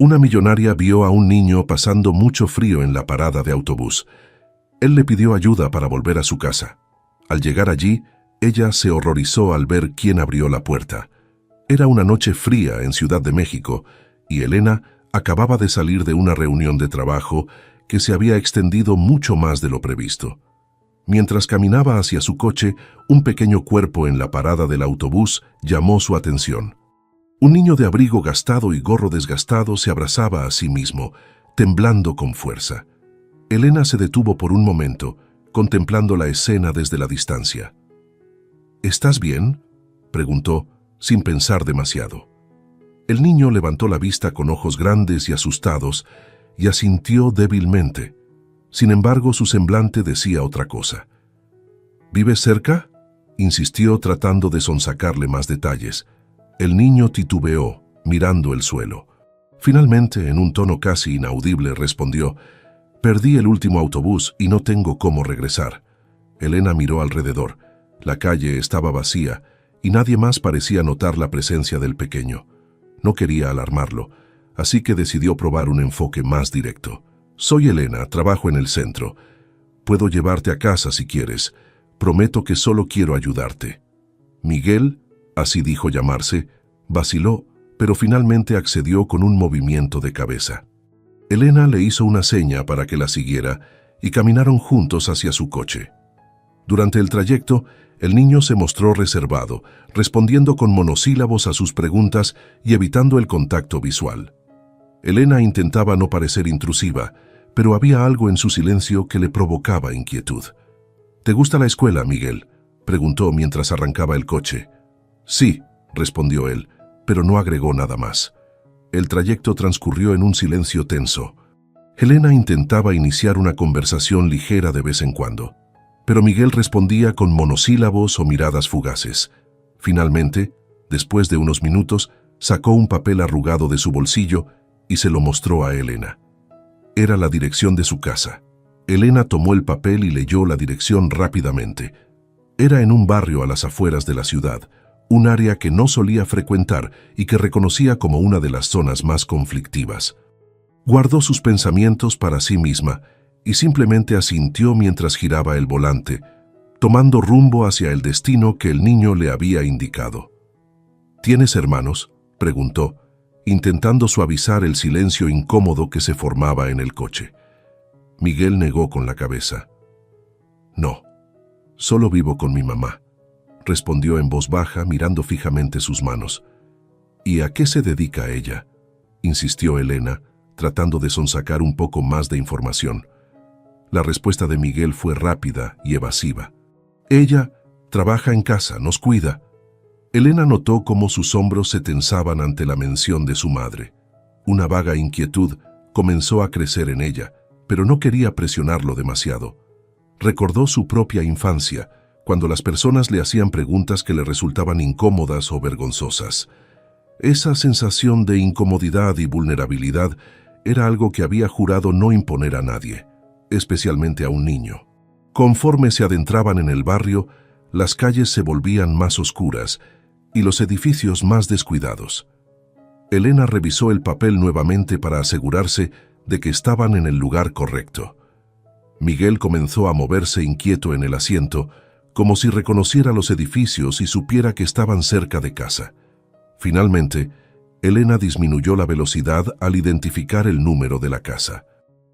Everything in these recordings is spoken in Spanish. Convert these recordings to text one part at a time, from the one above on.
Una millonaria vio a un niño pasando mucho frío en la parada de autobús. Él le pidió ayuda para volver a su casa. Al llegar allí, ella se horrorizó al ver quién abrió la puerta. Era una noche fría en Ciudad de México y Elena acababa de salir de una reunión de trabajo que se había extendido mucho más de lo previsto. Mientras caminaba hacia su coche, un pequeño cuerpo en la parada del autobús llamó su atención. Un niño de abrigo gastado y gorro desgastado se abrazaba a sí mismo, temblando con fuerza. Elena se detuvo por un momento, contemplando la escena desde la distancia. ¿Estás bien?, preguntó, sin pensar demasiado. El niño levantó la vista con ojos grandes y asustados y asintió débilmente. Sin embargo, su semblante decía otra cosa. ¿Vives cerca?, insistió tratando de sonsacarle más detalles. El niño titubeó, mirando el suelo. Finalmente, en un tono casi inaudible, respondió: «Perdí el último autobús y no tengo cómo regresar». Elena miró alrededor. La calle estaba vacía y nadie más parecía notar la presencia del pequeño. No quería alarmarlo, así que decidió probar un enfoque más directo. «Soy Elena, trabajo en el centro. Puedo llevarte a casa si quieres. Prometo que solo quiero ayudarte». Miguel, así dijo llamarse, vaciló, pero finalmente accedió con un movimiento de cabeza. Elena le hizo una seña para que la siguiera y caminaron juntos hacia su coche. Durante el trayecto, el niño se mostró reservado, respondiendo con monosílabos a sus preguntas y evitando el contacto visual. Elena intentaba no parecer intrusiva, pero había algo en su silencio que le provocaba inquietud. «¿Te gusta la escuela, Miguel?», preguntó mientras arrancaba el coche. «Sí», respondió él, pero no agregó nada más. El trayecto transcurrió en un silencio tenso. Elena intentaba iniciar una conversación ligera de vez en cuando, pero Miguel respondía con monosílabos o miradas fugaces. Finalmente, después de unos minutos, sacó un papel arrugado de su bolsillo y se lo mostró a Elena. Era la dirección de su casa. Elena tomó el papel y leyó la dirección rápidamente. Era en un barrio a las afueras de la ciudad, un área que no solía frecuentar y que reconocía como una de las zonas más conflictivas. Guardó sus pensamientos para sí misma y simplemente asintió mientras giraba el volante, tomando rumbo hacia el destino que el niño le había indicado. «¿Tienes hermanos?», preguntó, intentando suavizar el silencio incómodo que se formaba en el coche. Miguel negó con la cabeza. «No, solo vivo con mi mamá», respondió en voz baja, mirando fijamente sus manos. «¿Y a qué se dedica ella?», insistió Elena, tratando de sonsacar un poco más de información. La respuesta de Miguel fue rápida y evasiva. «Ella trabaja en casa, nos cuida». Elena notó cómo sus hombros se tensaban ante la mención de su madre. Una vaga inquietud comenzó a crecer en ella, pero no quería presionarlo demasiado. Recordó su propia infancia, cuando las personas le hacían preguntas que le resultaban incómodas o vergonzosas. Esa sensación de incomodidad y vulnerabilidad era algo que había jurado no imponer a nadie, especialmente a un niño. Conforme se adentraban en el barrio, las calles se volvían más oscuras y los edificios más descuidados. Elena revisó el papel nuevamente para asegurarse de que estaban en el lugar correcto. Miguel comenzó a moverse inquieto en el asiento, como si reconociera los edificios y supiera que estaban cerca de casa. Finalmente, Elena disminuyó la velocidad al identificar el número de la casa.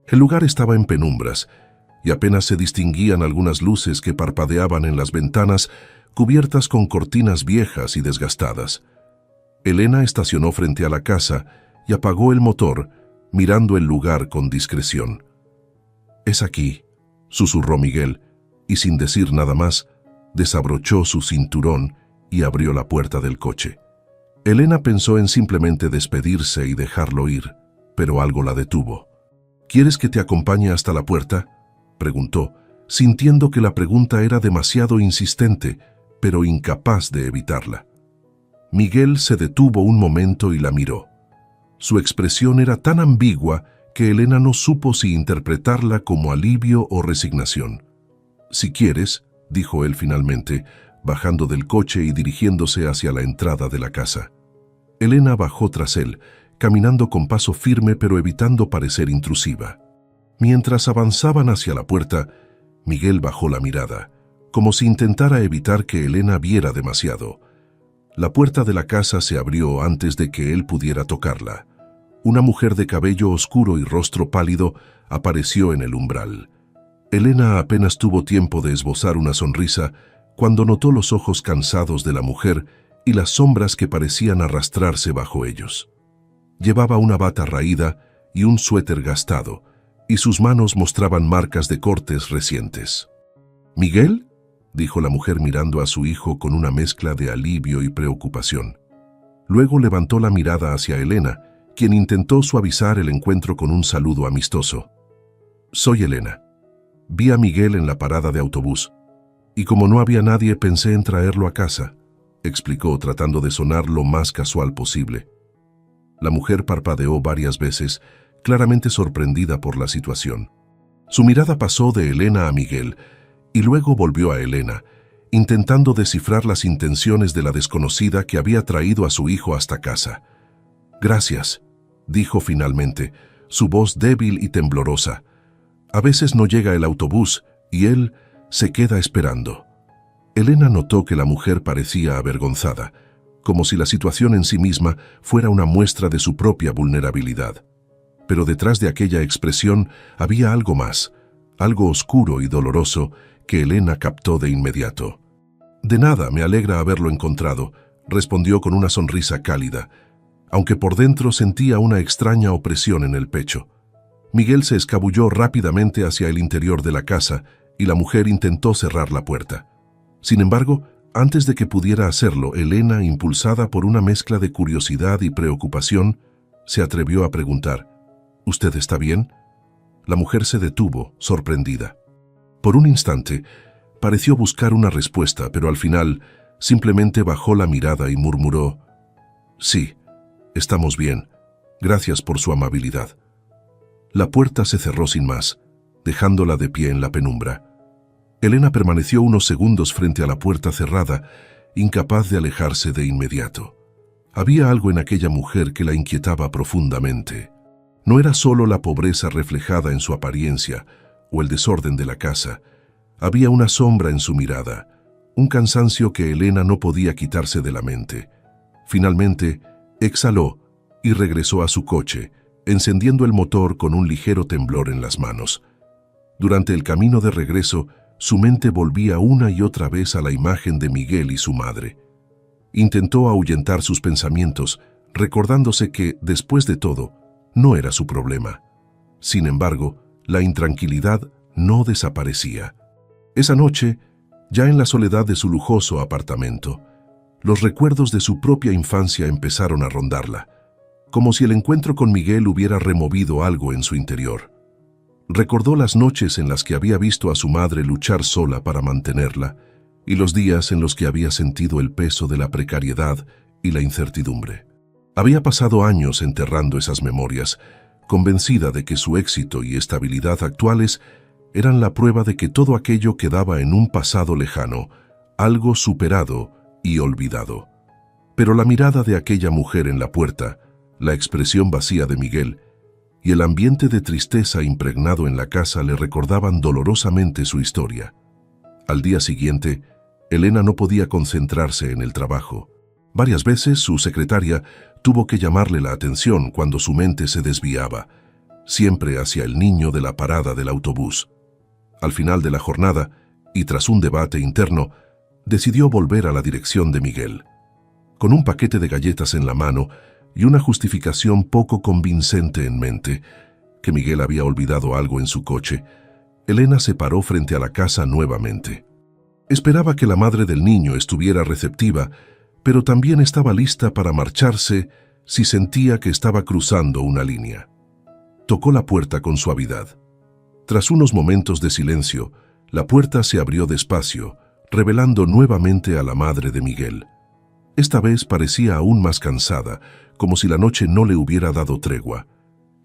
El lugar estaba en penumbras y apenas se distinguían algunas luces que parpadeaban en las ventanas cubiertas con cortinas viejas y desgastadas. Elena estacionó frente a la casa y apagó el motor, mirando el lugar con discreción. «Es aquí», susurró Miguel, y sin decir nada más, desabrochó su cinturón y abrió la puerta del coche. Elena pensó en simplemente despedirse y dejarlo ir, pero algo la detuvo. «¿Quieres que te acompañe hasta la puerta?», preguntó, sintiendo que la pregunta era demasiado insistente, pero incapaz de evitarla. Miguel se detuvo un momento y la miró. Su expresión era tan ambigua que Elena no supo si interpretarla como alivio o resignación. «Si quieres», dijo él finalmente, bajando del coche y dirigiéndose hacia la entrada de la casa. Elena bajó tras él, caminando con paso firme pero evitando parecer intrusiva. Mientras avanzaban hacia la puerta, Miguel bajó la mirada, como si intentara evitar que Elena viera demasiado. La puerta de la casa se abrió antes de que él pudiera tocarla. Una mujer de cabello oscuro y rostro pálido apareció en el umbral. Elena apenas tuvo tiempo de esbozar una sonrisa cuando notó los ojos cansados de la mujer y las sombras que parecían arrastrarse bajo ellos. Llevaba una bata raída y un suéter gastado, y sus manos mostraban marcas de cortes recientes. «¿Miguel?», dijo la mujer mirando a su hijo con una mezcla de alivio y preocupación. Luego levantó la mirada hacia Elena, quien intentó suavizar el encuentro con un saludo amistoso. «Soy Elena. Vi a Miguel en la parada de autobús, y como no había nadie pensé en traerlo a casa», explicó tratando de sonar lo más casual posible. La mujer parpadeó varias veces, claramente sorprendida por la situación. Su mirada pasó de Elena a Miguel y luego volvió a Elena, intentando descifrar las intenciones de la desconocida que había traído a su hijo hasta casa. «Gracias», dijo finalmente, su voz débil y temblorosa. «A veces no llega el autobús y él se queda esperando». Elena notó que la mujer parecía avergonzada, como si la situación en sí misma fuera una muestra de su propia vulnerabilidad. Pero detrás de aquella expresión había algo más, algo oscuro y doloroso que Elena captó de inmediato. «De nada, me alegra haberlo encontrado», respondió con una sonrisa cálida, aunque por dentro sentía una extraña opresión en el pecho. Miguel se escabulló rápidamente hacia el interior de la casa y la mujer intentó cerrar la puerta. Sin embargo, antes de que pudiera hacerlo, Elena, impulsada por una mezcla de curiosidad y preocupación, se atrevió a preguntar: «¿Usted está bien?». La mujer se detuvo, sorprendida. Por un instante, pareció buscar una respuesta, pero al final simplemente bajó la mirada y murmuró: «Sí, estamos bien. Gracias por su amabilidad». La puerta se cerró sin más, dejándola de pie en la penumbra. Elena permaneció unos segundos frente a la puerta cerrada, incapaz de alejarse de inmediato. Había algo en aquella mujer que la inquietaba profundamente. No era solo la pobreza reflejada en su apariencia o el desorden de la casa. Había una sombra en su mirada, un cansancio que Elena no podía quitarse de la mente. Finalmente, exhaló y regresó a su coche, encendiendo el motor con un ligero temblor en las manos. Durante el camino de regreso, su mente volvía una y otra vez a la imagen de Miguel y su madre. Intentó ahuyentar sus pensamientos, recordándose que, después de todo, no era su problema. Sin embargo, la intranquilidad no desaparecía. Esa noche, ya en la soledad de su lujoso apartamento, los recuerdos de su propia infancia empezaron a rondarla, como si el encuentro con Miguel hubiera removido algo en su interior. Recordó las noches en las que había visto a su madre luchar sola para mantenerla y los días en los que había sentido el peso de la precariedad y la incertidumbre. Había pasado años enterrando esas memorias, convencida de que su éxito y estabilidad actuales eran la prueba de que todo aquello quedaba en un pasado lejano, algo superado y olvidado. Pero la mirada de aquella mujer en la puerta, la expresión vacía de Miguel y el ambiente de tristeza impregnado en la casa le recordaban dolorosamente su historia. Al día siguiente, Elena no podía concentrarse en el trabajo. Varias veces su secretaria tuvo que llamarle la atención cuando su mente se desviaba, siempre hacia el niño de la parada del autobús. Al final de la jornada, y tras un debate interno, decidió volver a la dirección de Miguel. Con un paquete de galletas en la mano y una justificación poco convincente en mente, que Miguel había olvidado algo en su coche, Elena se paró frente a la casa nuevamente. Esperaba que la madre del niño estuviera receptiva, pero también estaba lista para marcharse si sentía que estaba cruzando una línea. Tocó la puerta con suavidad. Tras unos momentos de silencio, la puerta se abrió despacio, revelando nuevamente a la madre de Miguel. Esta vez parecía aún más cansada, como si la noche no le hubiera dado tregua.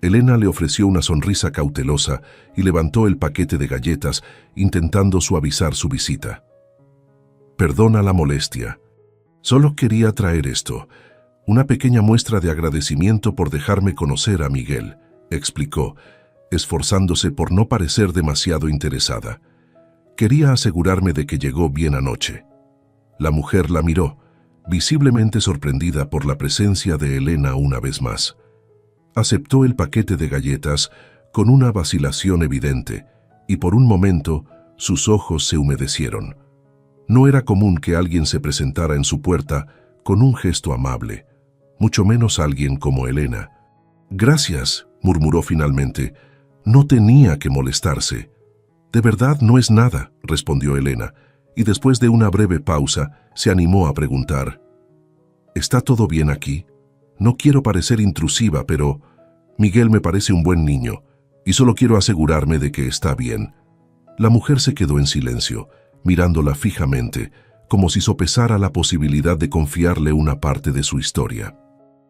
Elena le ofreció una sonrisa cautelosa y levantó el paquete de galletas, intentando suavizar su visita. «Perdona la molestia. Solo quería traer esto. Una pequeña muestra de agradecimiento por dejarme conocer a Miguel, explicó, esforzándose por no parecer demasiado interesada. Quería asegurarme de que llegó bien anoche. La mujer la miró, visiblemente sorprendida por la presencia de Elena una vez más. Aceptó el paquete de galletas con una vacilación evidente, y por un momento sus ojos se humedecieron. No era común que alguien se presentara en su puerta con un gesto amable, mucho menos alguien como Elena. «Gracias», murmuró finalmente. «No tenía que molestarse». «De verdad no es nada», respondió Elena, y después de una breve pausa se animó a preguntar: «¿Está todo bien aquí? No quiero parecer intrusiva, pero Miguel me parece un buen niño, y solo quiero asegurarme de que está bien». La mujer se quedó en silencio, mirándola fijamente, como si sopesara la posibilidad de confiarle una parte de su historia.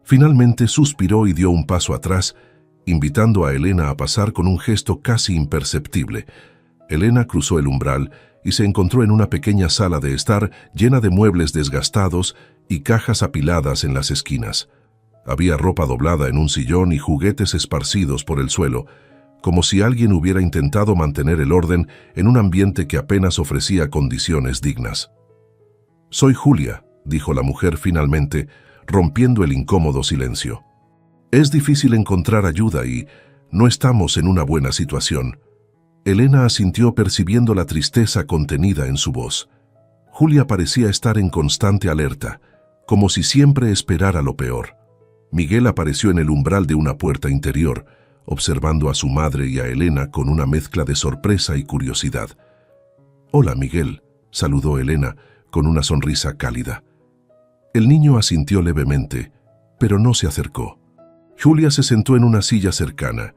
Finalmente suspiró y dio un paso atrás, invitando a Elena a pasar con un gesto casi imperceptible. Elena cruzó el umbral y se encontró en una pequeña sala de estar llena de muebles desgastados y cajas apiladas en las esquinas. Había ropa doblada en un sillón y juguetes esparcidos por el suelo, como si alguien hubiera intentado mantener el orden en un ambiente que apenas ofrecía condiciones dignas. «Soy Julia», dijo la mujer finalmente, rompiendo el incómodo silencio. «Es difícil encontrar ayuda y no estamos en una buena situación». Elena asintió percibiendo la tristeza contenida en su voz. Julia parecía estar en constante alerta, como si siempre esperara lo peor. Miguel apareció en el umbral de una puerta interior, observando a su madre y a Elena con una mezcla de sorpresa y curiosidad. «Hola, Miguel», saludó Elena con una sonrisa cálida. El niño asintió levemente, pero no se acercó. Julia se sentó en una silla cercana,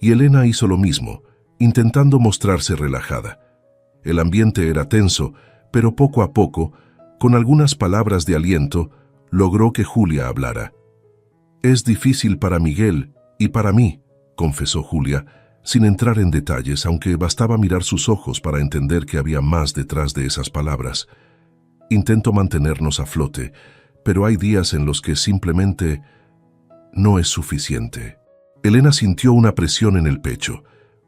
y Elena hizo lo mismo, intentando mostrarse relajada. El ambiente era tenso, pero poco a poco, con algunas palabras de aliento, logró que Julia hablara. «Es difícil para Miguel y para mí», confesó Julia, sin entrar en detalles, aunque bastaba mirar sus ojos para entender que había más detrás de esas palabras. «Intento mantenernos a flote, pero hay días en los que simplemente no es suficiente». Elena sintió una presión en el pecho,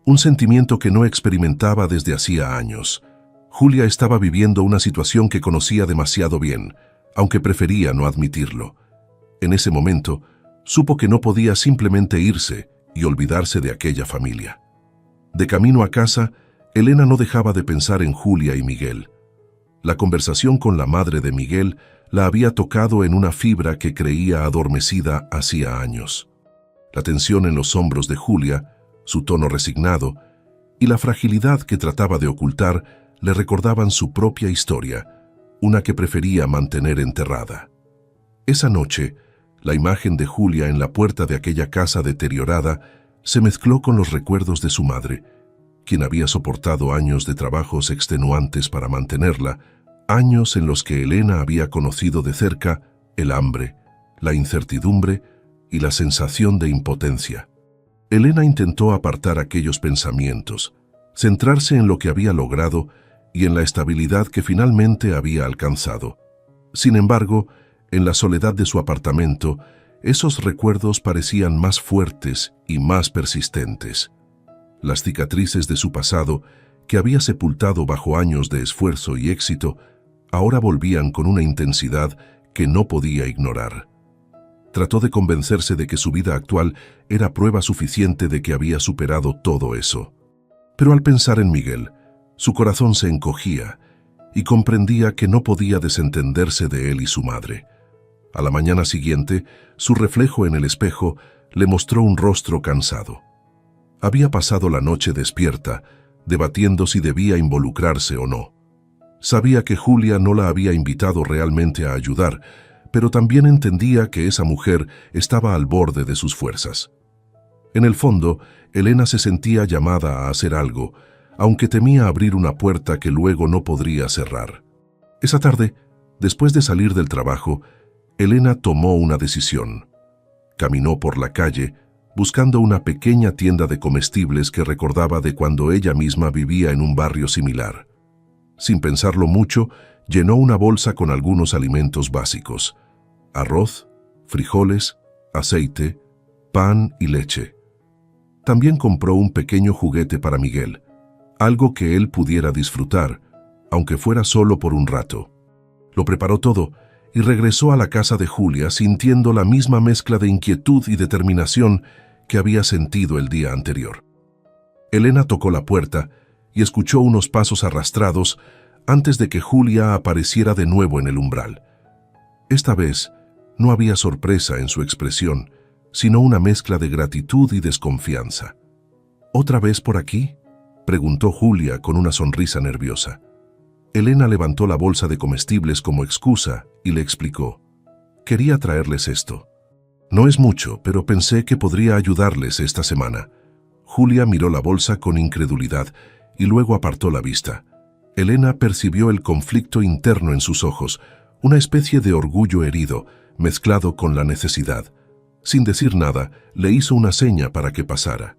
un sentimiento que no experimentaba desde hacía años. Julia estaba viviendo una situación que conocía demasiado bien, aunque prefería no admitirlo. En ese momento, supo que no podía simplemente irse y olvidarse de aquella familia. De camino a casa, Elena no dejaba de pensar en Julia y Miguel. La conversación con la madre de Miguel la había tocado en una fibra que creía adormecida hacía años. La tensión en los hombros de Julia, su tono resignado y la fragilidad que trataba de ocultar le recordaban su propia historia, una que prefería mantener enterrada. Esa noche, la imagen de Julia en la puerta de aquella casa deteriorada se mezcló con los recuerdos de su madre, quien había soportado años de trabajos extenuantes para mantenerla, años en los que Elena había conocido de cerca el hambre, la incertidumbre y la sensación de impotencia. Elena intentó apartar aquellos pensamientos, centrarse en lo que había logrado y en la estabilidad que finalmente había alcanzado. Sin embargo, en la soledad de su apartamento, esos recuerdos parecían más fuertes y más persistentes. Las cicatrices de su pasado, que había sepultado bajo años de esfuerzo y éxito, ahora volvían con una intensidad que no podía ignorar. Trató de convencerse de que su vida actual era prueba suficiente de que había superado todo eso. Pero al pensar en Miguel, su corazón se encogía y comprendía que no podía desentenderse de él y su madre. A la mañana siguiente, su reflejo en el espejo le mostró un rostro cansado. Había pasado la noche despierta, debatiendo si debía involucrarse o no. Sabía que Julia no la había invitado realmente a ayudar, pero también entendía que esa mujer estaba al borde de sus fuerzas. En el fondo, Elena se sentía llamada a hacer algo, aunque temía abrir una puerta que luego no podría cerrar. Esa tarde, después de salir del trabajo, Elena tomó una decisión. Caminó por la calle, buscando una pequeña tienda de comestibles que recordaba de cuando ella misma vivía en un barrio similar. Sin pensarlo mucho, llenó una bolsa con algunos alimentos básicos: arroz, frijoles, aceite, pan y leche. También compró un pequeño juguete para Miguel, algo que él pudiera disfrutar, aunque fuera solo por un rato. Lo preparó todo y regresó a la casa de Julia sintiendo la misma mezcla de inquietud y determinación que había sentido el día anterior. Elena tocó la puerta y escuchó unos pasos arrastrados antes de que Julia apareciera de nuevo en el umbral. Esta vez no había sorpresa en su expresión, sino una mezcla de gratitud y desconfianza. ¿Otra vez por aquí?, preguntó Julia con una sonrisa nerviosa. Elena levantó la bolsa de comestibles como excusa y le explicó: «Quería traerles esto. No es mucho, pero pensé que podría ayudarles esta semana». Julia miró la bolsa con incredulidad y luego apartó la vista. Elena percibió el conflicto interno en sus ojos, una especie de orgullo herido, mezclado con la necesidad. Sin decir nada, le hizo una seña para que pasara.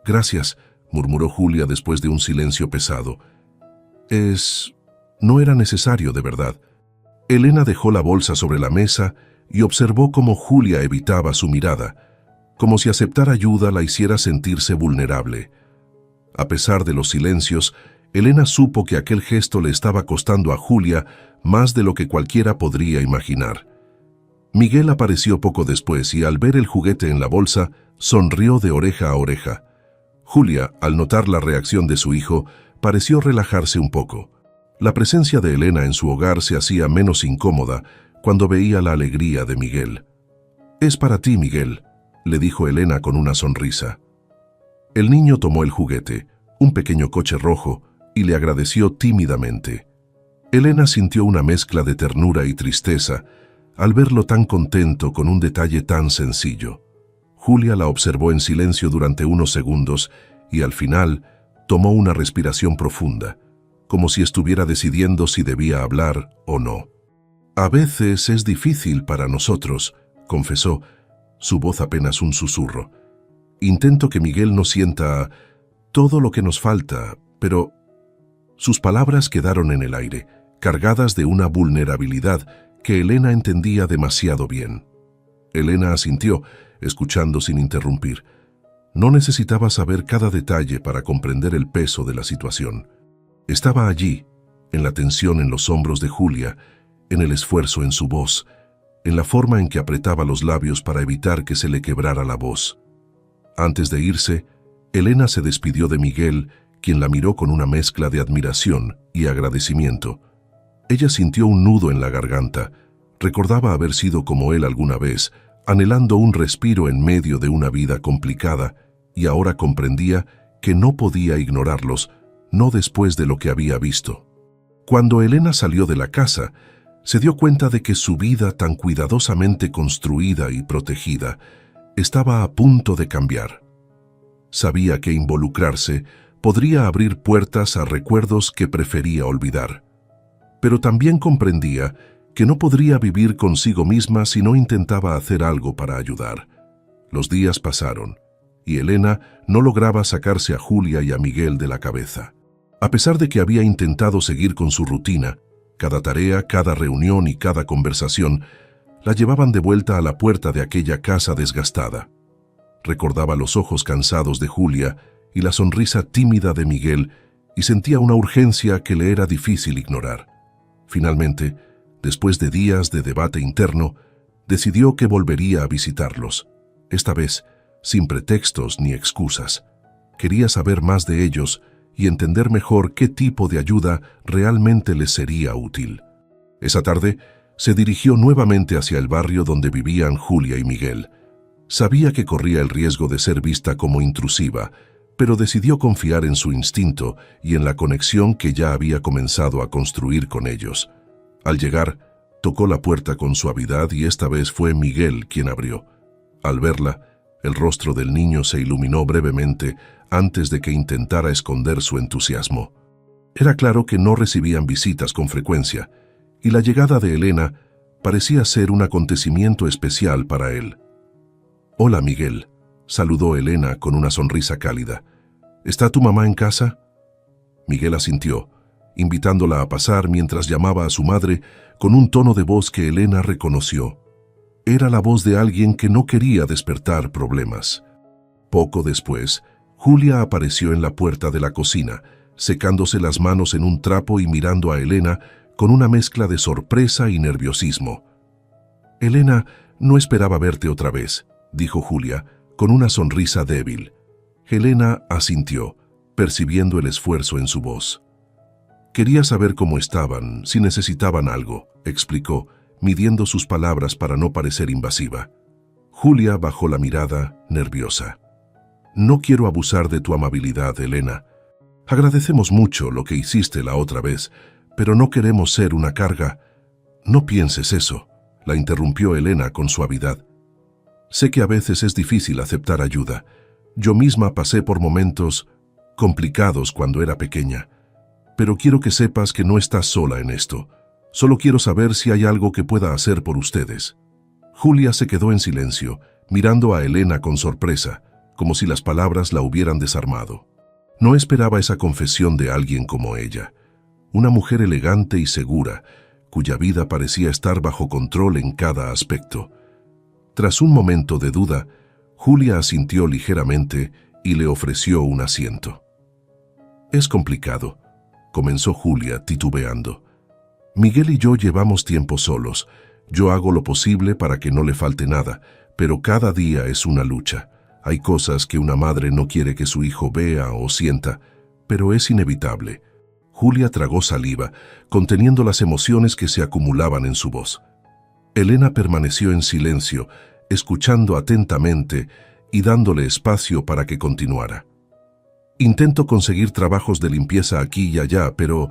«Gracias», murmuró Julia después de un silencio pesado. No era necesario, de verdad». Elena dejó la bolsa sobre la mesa y observó cómo Julia evitaba su mirada, como si aceptar ayuda la hiciera sentirse vulnerable. A pesar de los silencios, Elena supo que aquel gesto le estaba costando a Julia más de lo que cualquiera podría imaginar. Miguel apareció poco después y al ver el juguete en la bolsa, sonrió de oreja a oreja. Julia, al notar la reacción de su hijo, pareció relajarse un poco. La presencia de Elena en su hogar se hacía menos incómoda cuando veía la alegría de Miguel. «Es para ti, Miguel», le dijo Elena con una sonrisa. El niño tomó el juguete, un pequeño coche rojo, y le agradeció tímidamente. Elena sintió una mezcla de ternura y tristeza al verlo tan contento con un detalle tan sencillo. Julia la observó en silencio durante unos segundos y al final tomó una respiración profunda, como si estuviera decidiendo si debía hablar o no. «A veces es difícil para nosotros», confesó, su voz apenas un susurro. «Intento que Miguel no sienta todo lo que nos falta, pero...» Sus palabras quedaron en el aire, cargadas de una vulnerabilidad que Elena entendía demasiado bien. Elena asintió, escuchando sin interrumpir. No necesitaba saber cada detalle para comprender el peso de la situación. Estaba allí, en la tensión en los hombros de Julia, en el esfuerzo en su voz, en la forma en que apretaba los labios para evitar que se le quebrara la voz. Antes de irse, Elena se despidió de Miguel, quien la miró con una mezcla de admiración y agradecimiento. Ella sintió un nudo en la garganta. Recordaba haber sido como él alguna vez, anhelando un respiro en medio de una vida complicada, y ahora comprendía que no podía ignorarlos, no después de lo que había visto. Cuando Elena salió de la casa, se dio cuenta de que su vida tan cuidadosamente construida y protegida estaba a punto de cambiar. Sabía que involucrarse podría abrir puertas a recuerdos que prefería olvidar. Pero también comprendía que no podría vivir consigo misma si no intentaba hacer algo para ayudar. Los días pasaron, y Elena no lograba sacarse a Julia y a Miguel de la cabeza. A pesar de que había intentado seguir con su rutina, cada tarea, cada reunión y cada conversación la llevaban de vuelta a la puerta de aquella casa desgastada. Recordaba los ojos cansados de Julia y la sonrisa tímida de Miguel y sentía una urgencia que le era difícil ignorar. Finalmente, después de días de debate interno, decidió que volvería a visitarlos, esta vez sin pretextos ni excusas. Quería saber más de ellos y entender mejor qué tipo de ayuda realmente les sería útil. Esa tarde, se dirigió nuevamente hacia el barrio donde vivían Julia y Miguel. Sabía que corría el riesgo de ser vista como intrusiva, pero decidió confiar en su instinto y en la conexión que ya había comenzado a construir con ellos. Al llegar, tocó la puerta con suavidad y esta vez fue Miguel quien abrió. Al verla, el rostro del niño se iluminó brevemente antes de que intentara esconder su entusiasmo. Era claro que no recibían visitas con frecuencia, y la llegada de Elena parecía ser un acontecimiento especial para él. «Hola, Miguel», saludó Elena con una sonrisa cálida. «¿Está tu mamá en casa?» Miguel asintió, invitándola a pasar mientras llamaba a su madre con un tono de voz que Elena reconoció. Era la voz de alguien que no quería despertar problemas. Poco después, Julia apareció en la puerta de la cocina, secándose las manos en un trapo y mirando a Elena con una mezcla de sorpresa y nerviosismo. «Elena, no esperaba verte otra vez», dijo Julia, con una sonrisa débil. Elena asintió, percibiendo el esfuerzo en su voz. «Quería saber cómo estaban, si necesitaban algo», explicó, midiendo sus palabras para no parecer invasiva. Julia bajó la mirada, nerviosa. «No quiero abusar de tu amabilidad, Elena. Agradecemos mucho lo que hiciste la otra vez, pero no queremos ser una carga». «No pienses eso», la interrumpió Elena con suavidad. «Sé que a veces es difícil aceptar ayuda. Yo misma pasé por momentos complicados cuando era pequeña. Pero quiero que sepas que no estás sola en esto. Solo quiero saber si hay algo que pueda hacer por ustedes». Julia se quedó en silencio, mirando a Elena con sorpresa, como si las palabras la hubieran desarmado. No esperaba esa confesión de alguien como ella, una mujer elegante y segura, cuya vida parecía estar bajo control en cada aspecto. Tras un momento de duda, Julia asintió ligeramente y le ofreció un asiento. «Es complicado», comenzó Julia titubeando. «Miguel y yo llevamos tiempo solos. Yo hago lo posible para que no le falte nada, pero cada día es una lucha. Hay cosas que una madre no quiere que su hijo vea o sienta, pero es inevitable». Julia tragó saliva, conteniendo las emociones que se acumulaban en su voz. Elena permaneció en silencio, escuchando atentamente y dándole espacio para que continuara. «Intento conseguir trabajos de limpieza aquí y allá, pero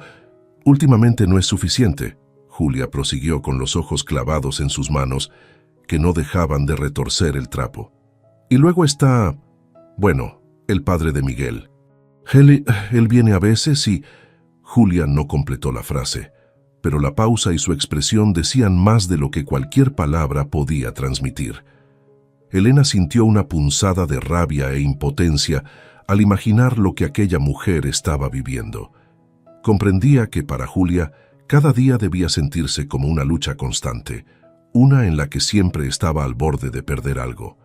últimamente no es suficiente», Julia prosiguió con los ojos clavados en sus manos, que no dejaban de retorcer el trapo. «Y luego está, bueno, el padre de Miguel. Él viene a veces y...» Julia no completó la frase, pero la pausa y su expresión decían más de lo que cualquier palabra podía transmitir. Elena sintió una punzada de rabia e impotencia al imaginar lo que aquella mujer estaba viviendo. Comprendía que para Julia cada día debía sentirse como una lucha constante, una en la que siempre estaba al borde de perder algo.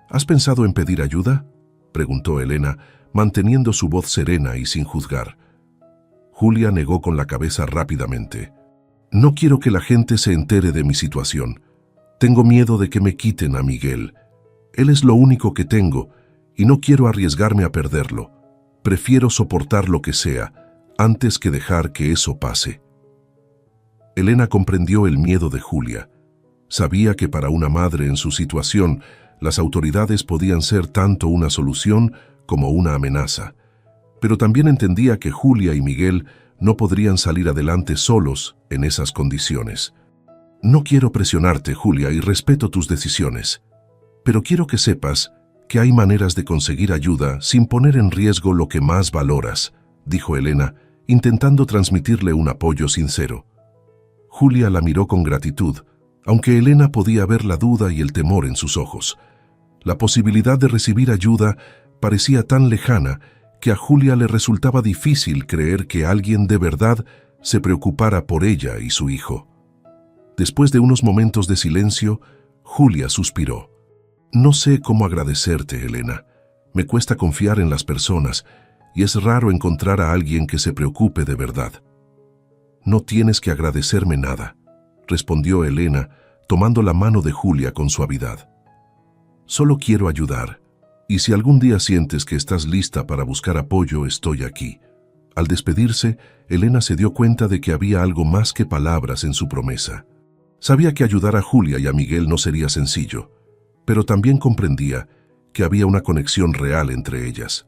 «¿Has pensado en pedir ayuda?», preguntó Elena, manteniendo su voz serena y sin juzgar. Julia negó con la cabeza rápidamente. «No quiero que la gente se entere de mi situación. Tengo miedo de que me quiten a Miguel. Él es lo único que tengo y no quiero arriesgarme a perderlo. Prefiero soportar lo que sea antes que dejar que eso pase». Elena comprendió el miedo de Julia. Sabía que para una madre en su situación, las autoridades podían ser tanto una solución como una amenaza. Pero también entendía que Julia y Miguel no podrían salir adelante solos en esas condiciones. «No quiero presionarte, Julia, y respeto tus decisiones. Pero quiero que sepas que hay maneras de conseguir ayuda sin poner en riesgo lo que más valoras», dijo Elena, intentando transmitirle un apoyo sincero. Julia la miró con gratitud, aunque Elena podía ver la duda y el temor en sus ojos. La posibilidad de recibir ayuda parecía tan lejana que a Julia le resultaba difícil creer que alguien de verdad se preocupara por ella y su hijo. Después de unos momentos de silencio, Julia suspiró. «No sé cómo agradecerte, Elena. Me cuesta confiar en las personas y es raro encontrar a alguien que se preocupe de verdad». «No tienes que agradecerme nada», respondió Elena, tomando la mano de Julia con suavidad. «Solo quiero ayudar. Y si algún día sientes que estás lista para buscar apoyo, estoy aquí». Al despedirse, Elena se dio cuenta de que había algo más que palabras en su promesa. Sabía que ayudar a Julia y a Miguel no sería sencillo, pero también comprendía que había una conexión real entre ellas.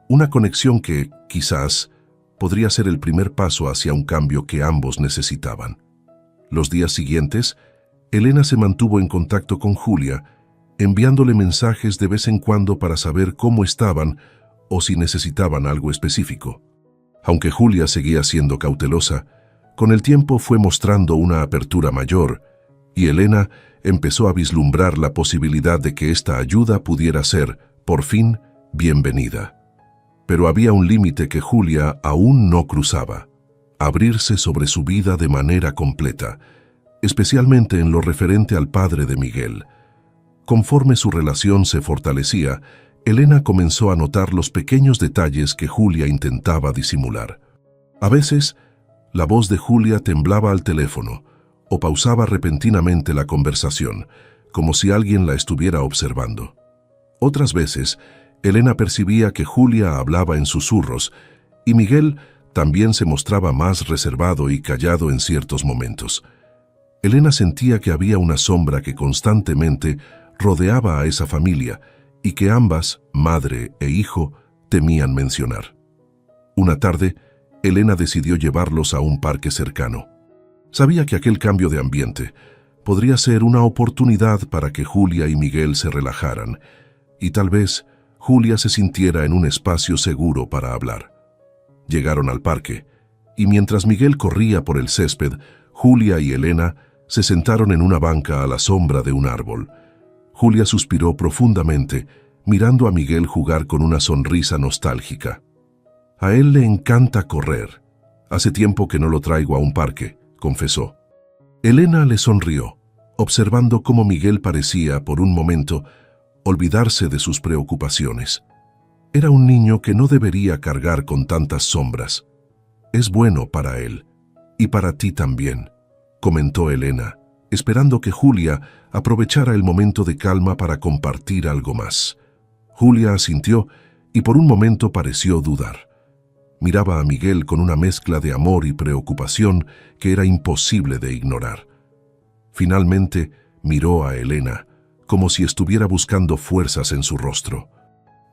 Una conexión que, quizás, podría ser el primer paso hacia un cambio que ambos necesitaban. Los días siguientes, Elena se mantuvo en contacto con Julia, enviándole mensajes de vez en cuando para saber cómo estaban o si necesitaban algo específico. Aunque Julia seguía siendo cautelosa, con el tiempo fue mostrando una apertura mayor, y Elena empezó a vislumbrar la posibilidad de que esta ayuda pudiera ser, por fin, bienvenida. Pero había un límite que Julia aún no cruzaba: abrirse sobre su vida de manera completa, especialmente en lo referente al padre de Miguel. Conforme su relación se fortalecía, Elena comenzó a notar los pequeños detalles que Julia intentaba disimular. A veces, la voz de Julia temblaba al teléfono o pausaba repentinamente la conversación, como si alguien la estuviera observando. Otras veces, Elena percibía que Julia hablaba en susurros y Miguel también se mostraba más reservado y callado en ciertos momentos. Elena sentía que había una sombra que constantemente rodeaba a esa familia y que ambas, madre e hijo, temían mencionar. Una tarde, Elena decidió llevarlos a un parque cercano. Sabía que aquel cambio de ambiente podría ser una oportunidad para que Julia y Miguel se relajaran y tal vez Julia se sintiera en un espacio seguro para hablar. Llegaron al parque y mientras Miguel corría por el césped, Julia y Elena se sentaron en una banca a la sombra de un árbol. Julia suspiró profundamente, mirando a Miguel jugar con una sonrisa nostálgica. A él le encanta correr. Hace tiempo que no lo traigo a un parque, confesó. Elena le sonrió, observando cómo Miguel parecía, por un momento, olvidarse de sus preocupaciones. Era un niño que no debería cargar con tantas sombras. Es bueno para él, y para ti también, comentó Elena, esperando que Julia aprovechara el momento de calma para compartir algo más. Julia asintió y por un momento pareció dudar. Miraba a Miguel con una mezcla de amor y preocupación que era imposible de ignorar. Finalmente miró a Elena, como si estuviera buscando fuerzas en su rostro.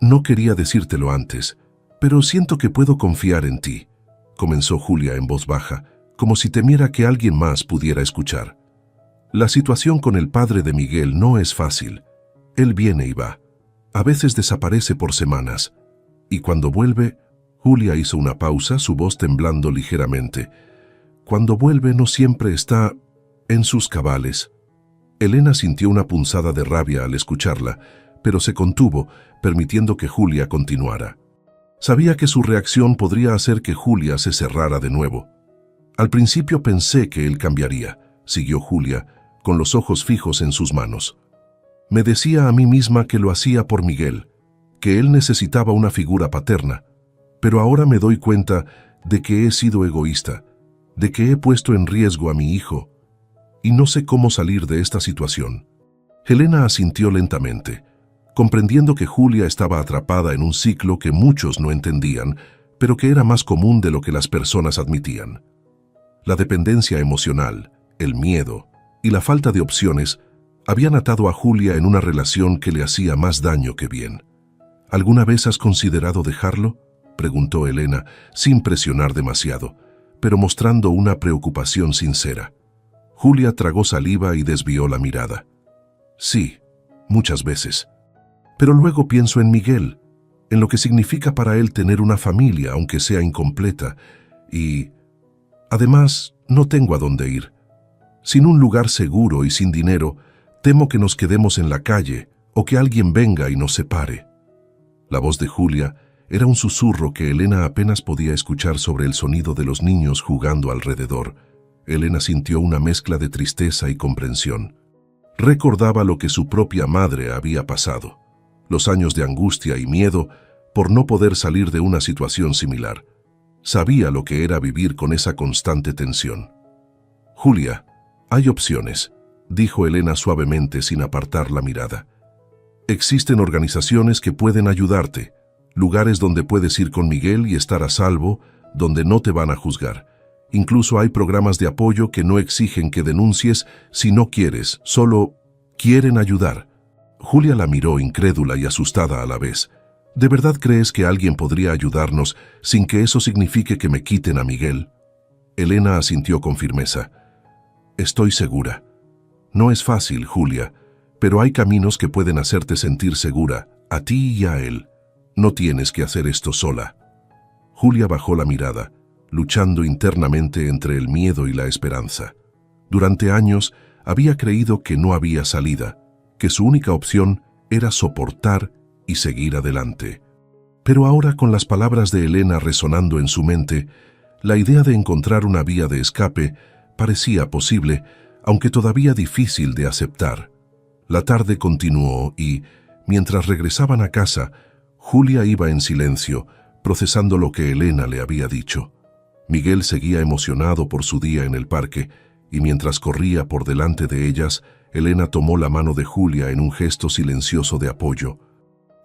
No quería decírtelo antes, pero siento que puedo confiar en ti, comenzó Julia en voz baja, como si temiera que alguien más pudiera escuchar. La situación con el padre de Miguel no es fácil. Él viene y va. A veces desaparece por semanas. Y cuando vuelve, Julia hizo una pausa, su voz temblando ligeramente. Cuando vuelve no siempre está en sus cabales. Elena sintió una punzada de rabia al escucharla, pero se contuvo, permitiendo que Julia continuara. Sabía que su reacción podría hacer que Julia se cerrara de nuevo. Al principio pensé que él cambiaría, siguió Julia, con los ojos fijos en sus manos. Me decía a mí misma que lo hacía por Miguel, que él necesitaba una figura paterna, pero ahora me doy cuenta de que he sido egoísta, de que he puesto en riesgo a mi hijo, y no sé cómo salir de esta situación. Elena asintió lentamente, comprendiendo que Julia estaba atrapada en un ciclo que muchos no entendían, pero que era más común de lo que las personas admitían. La dependencia emocional, el miedo y la falta de opciones habían atado a Julia en una relación que le hacía más daño que bien. ¿Alguna vez has considerado dejarlo?, preguntó Elena, sin presionar demasiado, pero mostrando una preocupación sincera. Julia tragó saliva y desvió la mirada. Sí, muchas veces. Pero luego pienso en Miguel, en lo que significa para él tener una familia, aunque sea incompleta, y además no tengo a dónde ir. Sin un lugar seguro y sin dinero, temo que nos quedemos en la calle o que alguien venga y nos separe. La voz de Julia era un susurro que Elena apenas podía escuchar sobre el sonido de los niños jugando alrededor. Elena sintió una mezcla de tristeza y comprensión. Recordaba lo que su propia madre había pasado, los años de angustia y miedo por no poder salir de una situación similar. Sabía lo que era vivir con esa constante tensión. Julia, hay opciones, dijo Elena suavemente sin apartar la mirada. Existen organizaciones que pueden ayudarte, lugares donde puedes ir con Miguel y estar a salvo, donde no te van a juzgar. Incluso hay programas de apoyo que no exigen que denuncies si no quieres, solo quieren ayudar. Julia la miró incrédula y asustada a la vez. ¿De verdad crees que alguien podría ayudarnos sin que eso signifique que me quiten a Miguel? Elena asintió con firmeza. Estoy segura. No es fácil, Julia, pero hay caminos que pueden hacerte sentir segura, a ti y a él. No tienes que hacer esto sola. Julia bajó la mirada, luchando internamente entre el miedo y la esperanza. Durante años había creído que no había salida, que su única opción era soportar y seguir adelante. Pero ahora, con las palabras de Elena resonando en su mente, la idea de encontrar una vía de escape parecía posible, aunque todavía difícil de aceptar. La tarde continuó y, mientras regresaban a casa, Julia iba en silencio, procesando lo que Elena le había dicho. Miguel seguía emocionado por su día en el parque, y mientras corría por delante de ellas, Elena tomó la mano de Julia en un gesto silencioso de apoyo.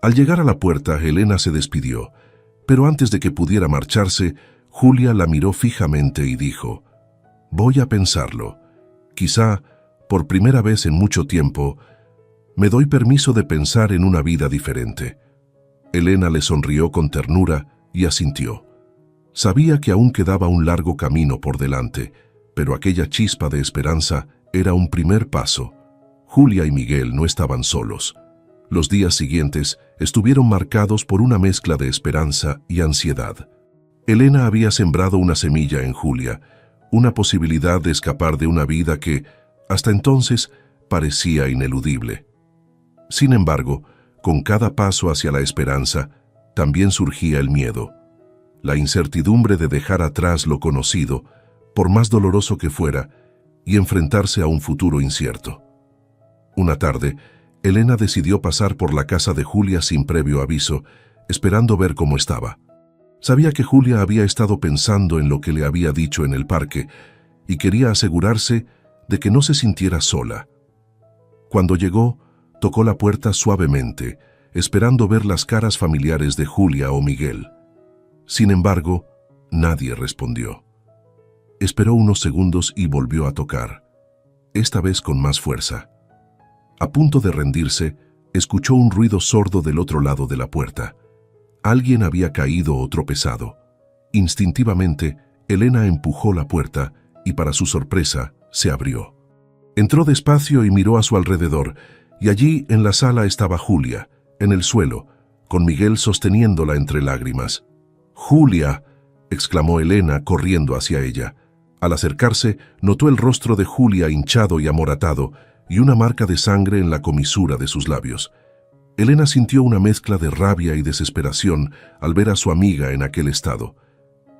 Al llegar a la puerta, Elena se despidió, pero antes de que pudiera marcharse, Julia la miró fijamente y dijo: «Voy a pensarlo. Quizá, por primera vez en mucho tiempo, me doy permiso de pensar en una vida diferente». Elena le sonrió con ternura y asintió. Sabía que aún quedaba un largo camino por delante, pero aquella chispa de esperanza era un primer paso. Julia y Miguel no estaban solos. Los días siguientes estuvieron marcados por una mezcla de esperanza y ansiedad. Elena había sembrado una semilla en Julia, una posibilidad de escapar de una vida que, hasta entonces, parecía ineludible. Sin embargo, con cada paso hacia la esperanza, también surgía el miedo. La incertidumbre de dejar atrás lo conocido, por más doloroso que fuera, y enfrentarse a un futuro incierto. Una tarde, Elena decidió pasar por la casa de Julia sin previo aviso, esperando ver cómo estaba. Sabía que Julia había estado pensando en lo que le había dicho en el parque y quería asegurarse de que no se sintiera sola. Cuando llegó, tocó la puerta suavemente, esperando ver las caras familiares de Julia o Miguel. Sin embargo, nadie respondió. Esperó unos segundos y volvió a tocar, esta vez con más fuerza. A punto de rendirse, escuchó un ruido sordo del otro lado de la puerta. Alguien había caído o tropezado. Instintivamente, Elena empujó la puerta y, para su sorpresa, se abrió. Entró despacio y miró a su alrededor, y allí en la sala estaba Julia, en el suelo, con Miguel sosteniéndola entre lágrimas. «¡Julia!», exclamó Elena corriendo hacia ella. Al acercarse, notó el rostro de Julia hinchado y amoratado, y una marca de sangre en la comisura de sus labios. Elena sintió una mezcla de rabia y desesperación al ver a su amiga en aquel estado.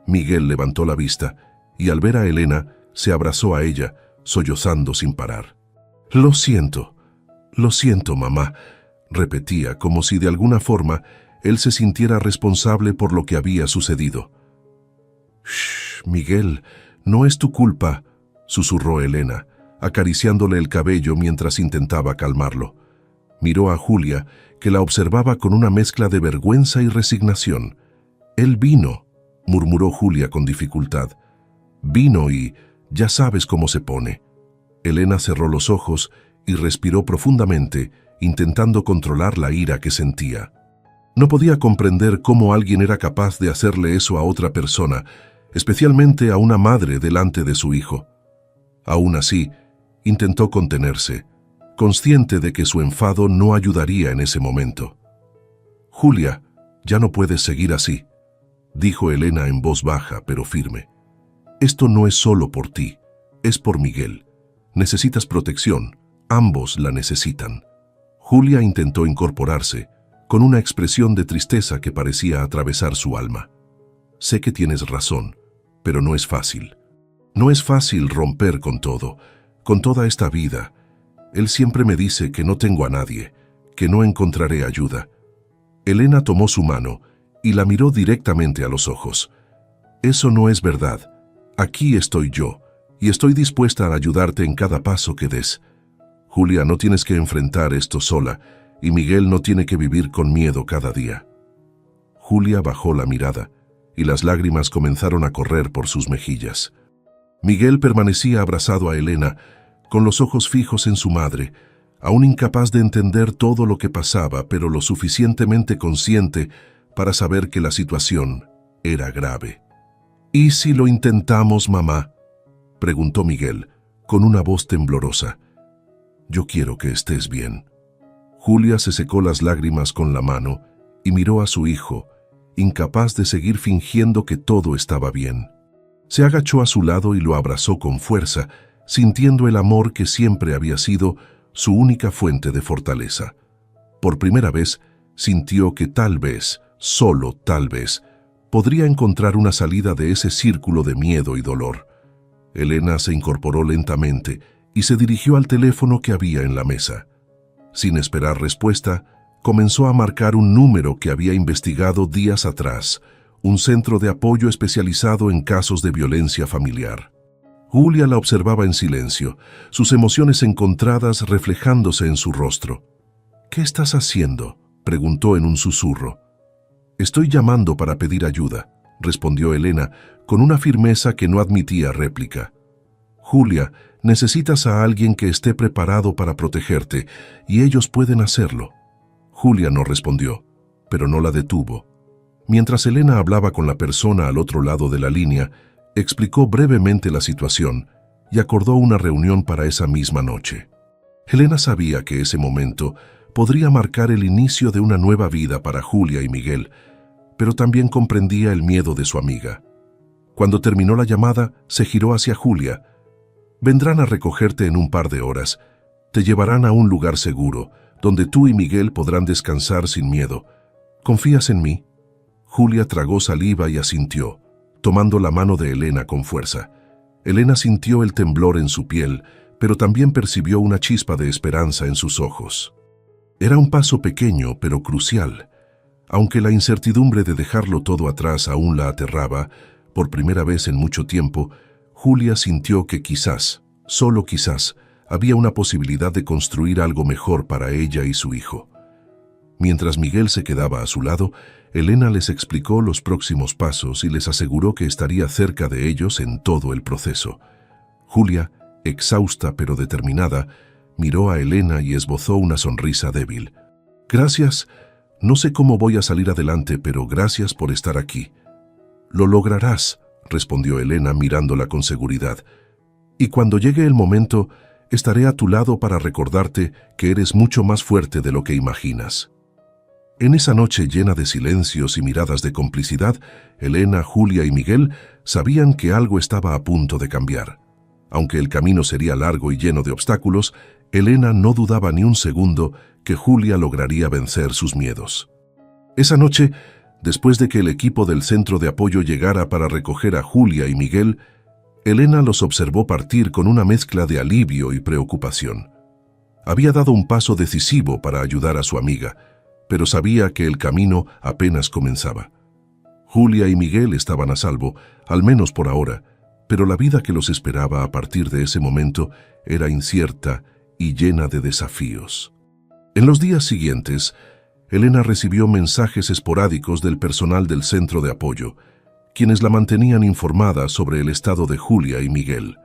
Miguel levantó la vista, y al ver a Elena, se abrazó a ella, sollozando sin parar. Lo siento, mamá», repetía, como si de alguna forma él se sintiera responsable por lo que había sucedido. «Shh, Miguel, no es tu culpa», susurró Elena, acariciándole el cabello mientras intentaba calmarlo. Miró a Julia, que la observaba con una mezcla de vergüenza y resignación. «Él vino», murmuró Julia con dificultad. «Vino y ya sabes cómo se pone». Elena cerró los ojos y respiró profundamente, intentando controlar la ira que sentía. No podía comprender cómo alguien era capaz de hacerle eso a otra persona, especialmente a una madre delante de su hijo. Aún así, intentó contenerse, consciente de que su enfado no ayudaría en ese momento. «Julia, ya no puedes seguir así», dijo Elena en voz baja pero firme. «Esto no es solo por ti, es por Miguel. Necesitas protección, ambos la necesitan». Julia intentó incorporarse, con una expresión de tristeza que parecía atravesar su alma. «Sé que tienes razón, pero no es fácil. No es fácil romper con todo, con toda esta vida. Él siempre me dice que no tengo a nadie, que no encontraré ayuda». Elena tomó su mano y la miró directamente a los ojos. «Eso no es verdad. Aquí estoy yo, y estoy dispuesta a ayudarte en cada paso que des. Julia, no tienes que enfrentar esto sola, y Miguel no tiene que vivir con miedo cada día». Julia bajó la mirada, y las lágrimas comenzaron a correr por sus mejillas. Miguel permanecía abrazado a Elena, con los ojos fijos en su madre, aún incapaz de entender todo lo que pasaba, pero lo suficientemente consciente para saber que la situación era grave. «¿Y si lo intentamos, mamá?», preguntó Miguel, con una voz temblorosa. «Yo quiero que estés bien». Julia se secó las lágrimas con la mano y miró a su hijo, incapaz de seguir fingiendo que todo estaba bien. Se agachó a su lado y lo abrazó con fuerza, sintiendo el amor que siempre había sido su única fuente de fortaleza. Por primera vez, sintió que tal vez, solo tal vez, podría encontrar una salida de ese círculo de miedo y dolor. Elena se incorporó lentamente y se dirigió al teléfono que había en la mesa. Sin esperar respuesta, comenzó a marcar un número que había investigado días atrás, un centro de apoyo especializado en casos de violencia familiar. Julia la observaba en silencio, sus emociones encontradas reflejándose en su rostro. «¿Qué estás haciendo?», preguntó en un susurro. «Estoy llamando para pedir ayuda», respondió Elena, con una firmeza que no admitía réplica. «Julia, necesitas a alguien que esté preparado para protegerte, y ellos pueden hacerlo». Julia no respondió, pero no la detuvo. Mientras Elena hablaba con la persona al otro lado de la línea, explicó brevemente la situación y acordó una reunión para esa misma noche. Elena sabía que ese momento podría marcar el inicio de una nueva vida para Julia y Miguel, pero también comprendía el miedo de su amiga. Cuando terminó la llamada, se giró hacia Julia. «Vendrán a recogerte en un par de horas. Te llevarán a un lugar seguro, donde tú y Miguel podrán descansar sin miedo. ¿Confías en mí?». Julia tragó saliva y asintió, tomando la mano de Elena con fuerza. Elena sintió el temblor en su piel, pero también percibió una chispa de esperanza en sus ojos. Era un paso pequeño, pero crucial. Aunque la incertidumbre de dejarlo todo atrás aún la aterraba, por primera vez en mucho tiempo, Julia sintió que quizás, solo quizás, había una posibilidad de construir algo mejor para ella y su hijo. Mientras Miguel se quedaba a su lado, Elena les explicó los próximos pasos y les aseguró que estaría cerca de ellos en todo el proceso. Julia, exhausta pero determinada, miró a Elena y esbozó una sonrisa débil. «Gracias. No sé cómo voy a salir adelante, pero gracias por estar aquí». «Lo lograrás», respondió Elena mirándola con seguridad. «Y cuando llegue el momento, estaré a tu lado para recordarte que eres mucho más fuerte de lo que imaginas». En esa noche llena de silencios y miradas de complicidad, Elena, Julia y Miguel sabían que algo estaba a punto de cambiar. Aunque el camino sería largo y lleno de obstáculos, Elena no dudaba ni un segundo que Julia lograría vencer sus miedos. Esa noche, después de que el equipo del centro de apoyo llegara para recoger a Julia y Miguel, Elena los observó partir con una mezcla de alivio y preocupación. Había dado un paso decisivo para ayudar a su amiga, pero sabía que el camino apenas comenzaba. Julia y Miguel estaban a salvo, al menos por ahora, pero la vida que los esperaba a partir de ese momento era incierta y llena de desafíos. En los días siguientes, Elena recibió mensajes esporádicos del personal del centro de apoyo, quienes la mantenían informada sobre el estado de Julia y Miguel.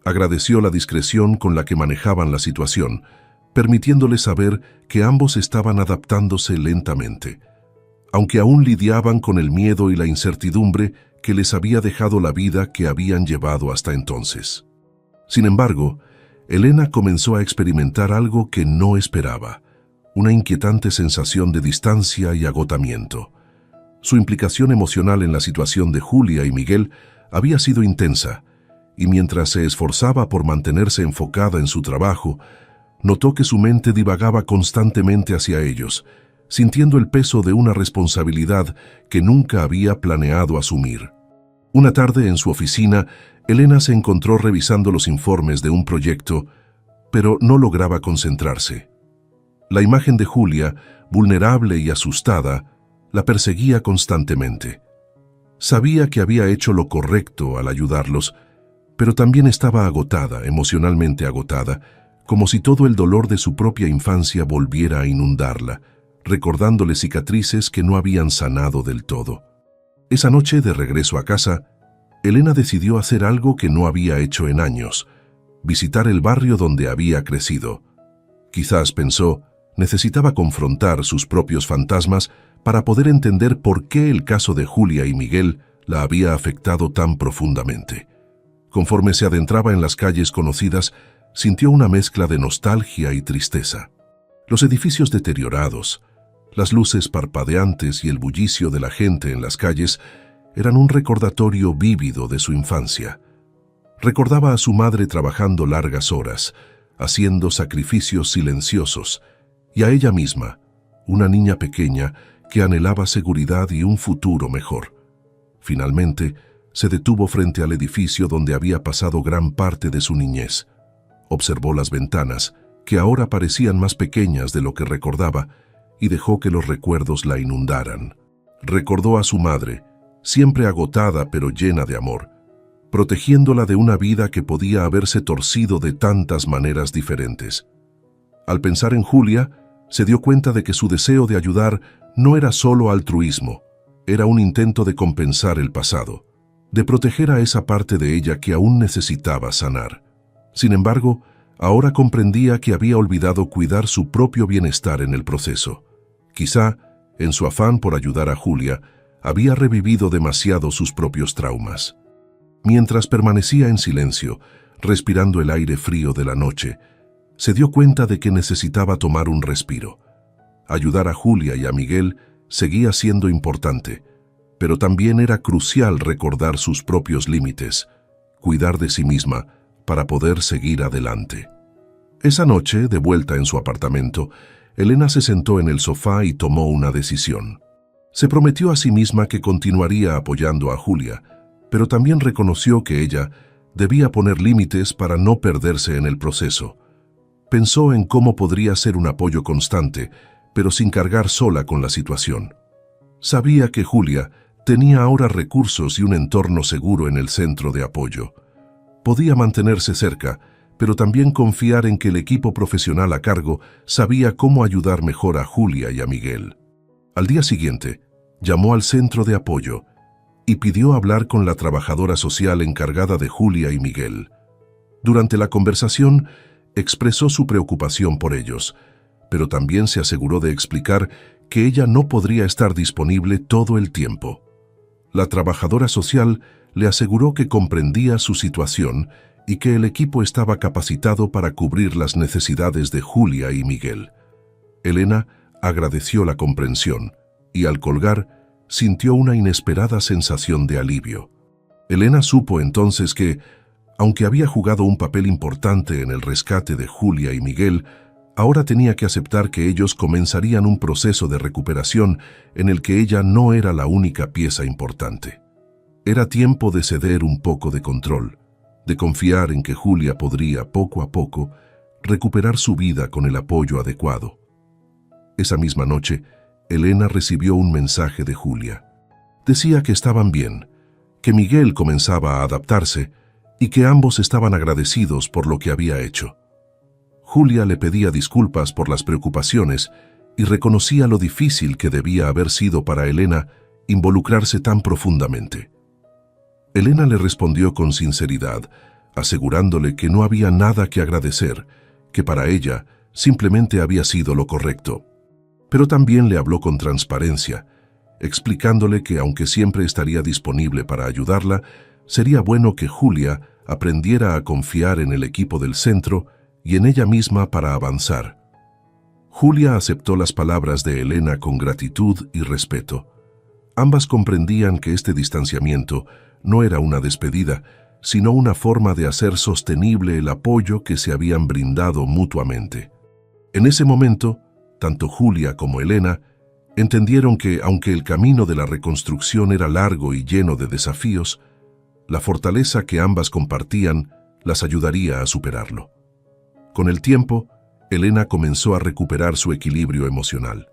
Agradeció la discreción con la que manejaban la situación, permitiéndoles saber que ambos estaban adaptándose lentamente, aunque aún lidiaban con el miedo y la incertidumbre que les había dejado la vida que habían llevado hasta entonces. Sin embargo, Elena comenzó a experimentar algo que no esperaba, una inquietante sensación de distancia y agotamiento. Su implicación emocional en la situación de Julia y Miguel había sido intensa, y mientras se esforzaba por mantenerse enfocada en su trabajo, notó que su mente divagaba constantemente hacia ellos, sintiendo el peso de una responsabilidad que nunca había planeado asumir. Una tarde en su oficina, Elena se encontró revisando los informes de un proyecto, pero no lograba concentrarse. La imagen de Julia, vulnerable y asustada, la perseguía constantemente. Sabía que había hecho lo correcto al ayudarlos, pero también estaba agotada, emocionalmente agotada, como si todo el dolor de su propia infancia volviera a inundarla, recordándole cicatrices que no habían sanado del todo. Esa noche, de regreso a casa, Elena decidió hacer algo que no había hecho en años: visitar el barrio donde había crecido. Quizás, pensó, necesitaba confrontar sus propios fantasmas para poder entender por qué el caso de Julia y Miguel la había afectado tan profundamente. Conforme se adentraba en las calles conocidas, sintió una mezcla de nostalgia y tristeza. Los edificios deteriorados, las luces parpadeantes y el bullicio de la gente en las calles eran un recordatorio vívido de su infancia. Recordaba a su madre trabajando largas horas, haciendo sacrificios silenciosos, y a ella misma, una niña pequeña que anhelaba seguridad y un futuro mejor. Finalmente, se detuvo frente al edificio donde había pasado gran parte de su niñez. Observó las ventanas, que ahora parecían más pequeñas de lo que recordaba, y dejó que los recuerdos la inundaran. Recordó a su madre, siempre agotada pero llena de amor, protegiéndola de una vida que podía haberse torcido de tantas maneras diferentes. Al pensar en Julia, se dio cuenta de que su deseo de ayudar no era solo altruismo, era un intento de compensar el pasado, de proteger a esa parte de ella que aún necesitaba sanar. Sin embargo, ahora comprendía que había olvidado cuidar su propio bienestar en el proceso. Quizá, en su afán por ayudar a Julia, había revivido demasiado sus propios traumas. Mientras permanecía en silencio, respirando el aire frío de la noche, se dio cuenta de que necesitaba tomar un respiro. Ayudar a Julia y a Miguel seguía siendo importante, pero también era crucial recordar sus propios límites, cuidar de sí misma para poder seguir adelante. Esa noche, de vuelta en su apartamento, Elena se sentó en el sofá y tomó una decisión. Se prometió a sí misma que continuaría apoyando a Julia, pero también reconoció que ella debía poner límites para no perderse en el proceso. Pensó en cómo podría ser un apoyo constante, pero sin cargar sola con la situación. Sabía que Julia tenía ahora recursos y un entorno seguro en el centro de apoyo. Podía mantenerse cerca, pero también confiar en que el equipo profesional a cargo sabía cómo ayudar mejor a Julia y a Miguel. Al día siguiente, llamó al centro de apoyo y pidió hablar con la trabajadora social encargada de Julia y Miguel. Durante la conversación, expresó su preocupación por ellos, pero también se aseguró de explicar que ella no podría estar disponible todo el tiempo. La trabajadora social le aseguró que comprendía su situación y que el equipo estaba capacitado para cubrir las necesidades de Julia y Miguel. Elena agradeció la comprensión y al colgar sintió una inesperada sensación de alivio. Elena supo entonces que, aunque había jugado un papel importante en el rescate de Julia y Miguel, ahora tenía que aceptar que ellos comenzarían un proceso de recuperación en el que ella no era la única pieza importante. Era tiempo de ceder un poco de control, de confiar en que Julia podría, poco a poco, recuperar su vida con el apoyo adecuado. Esa misma noche, Elena recibió un mensaje de Julia. Decía que estaban bien, que Miguel comenzaba a adaptarse y que ambos estaban agradecidos por lo que había hecho. Julia le pedía disculpas por las preocupaciones y reconocía lo difícil que debía haber sido para Elena involucrarse tan profundamente. Elena le respondió con sinceridad, asegurándole que no había nada que agradecer, que para ella simplemente había sido lo correcto. Pero también le habló con transparencia, explicándole que aunque siempre estaría disponible para ayudarla, sería bueno que Julia aprendiera a confiar en el equipo del centro y en ella misma para avanzar. Julia aceptó las palabras de Elena con gratitud y respeto. Ambas comprendían que este distanciamiento no era una despedida, sino una forma de hacer sostenible el apoyo que se habían brindado mutuamente. En ese momento, tanto Julia como Elena entendieron que, aunque el camino de la reconstrucción era largo y lleno de desafíos, la fortaleza que ambas compartían las ayudaría a superarlo. Con el tiempo, Elena comenzó a recuperar su equilibrio emocional.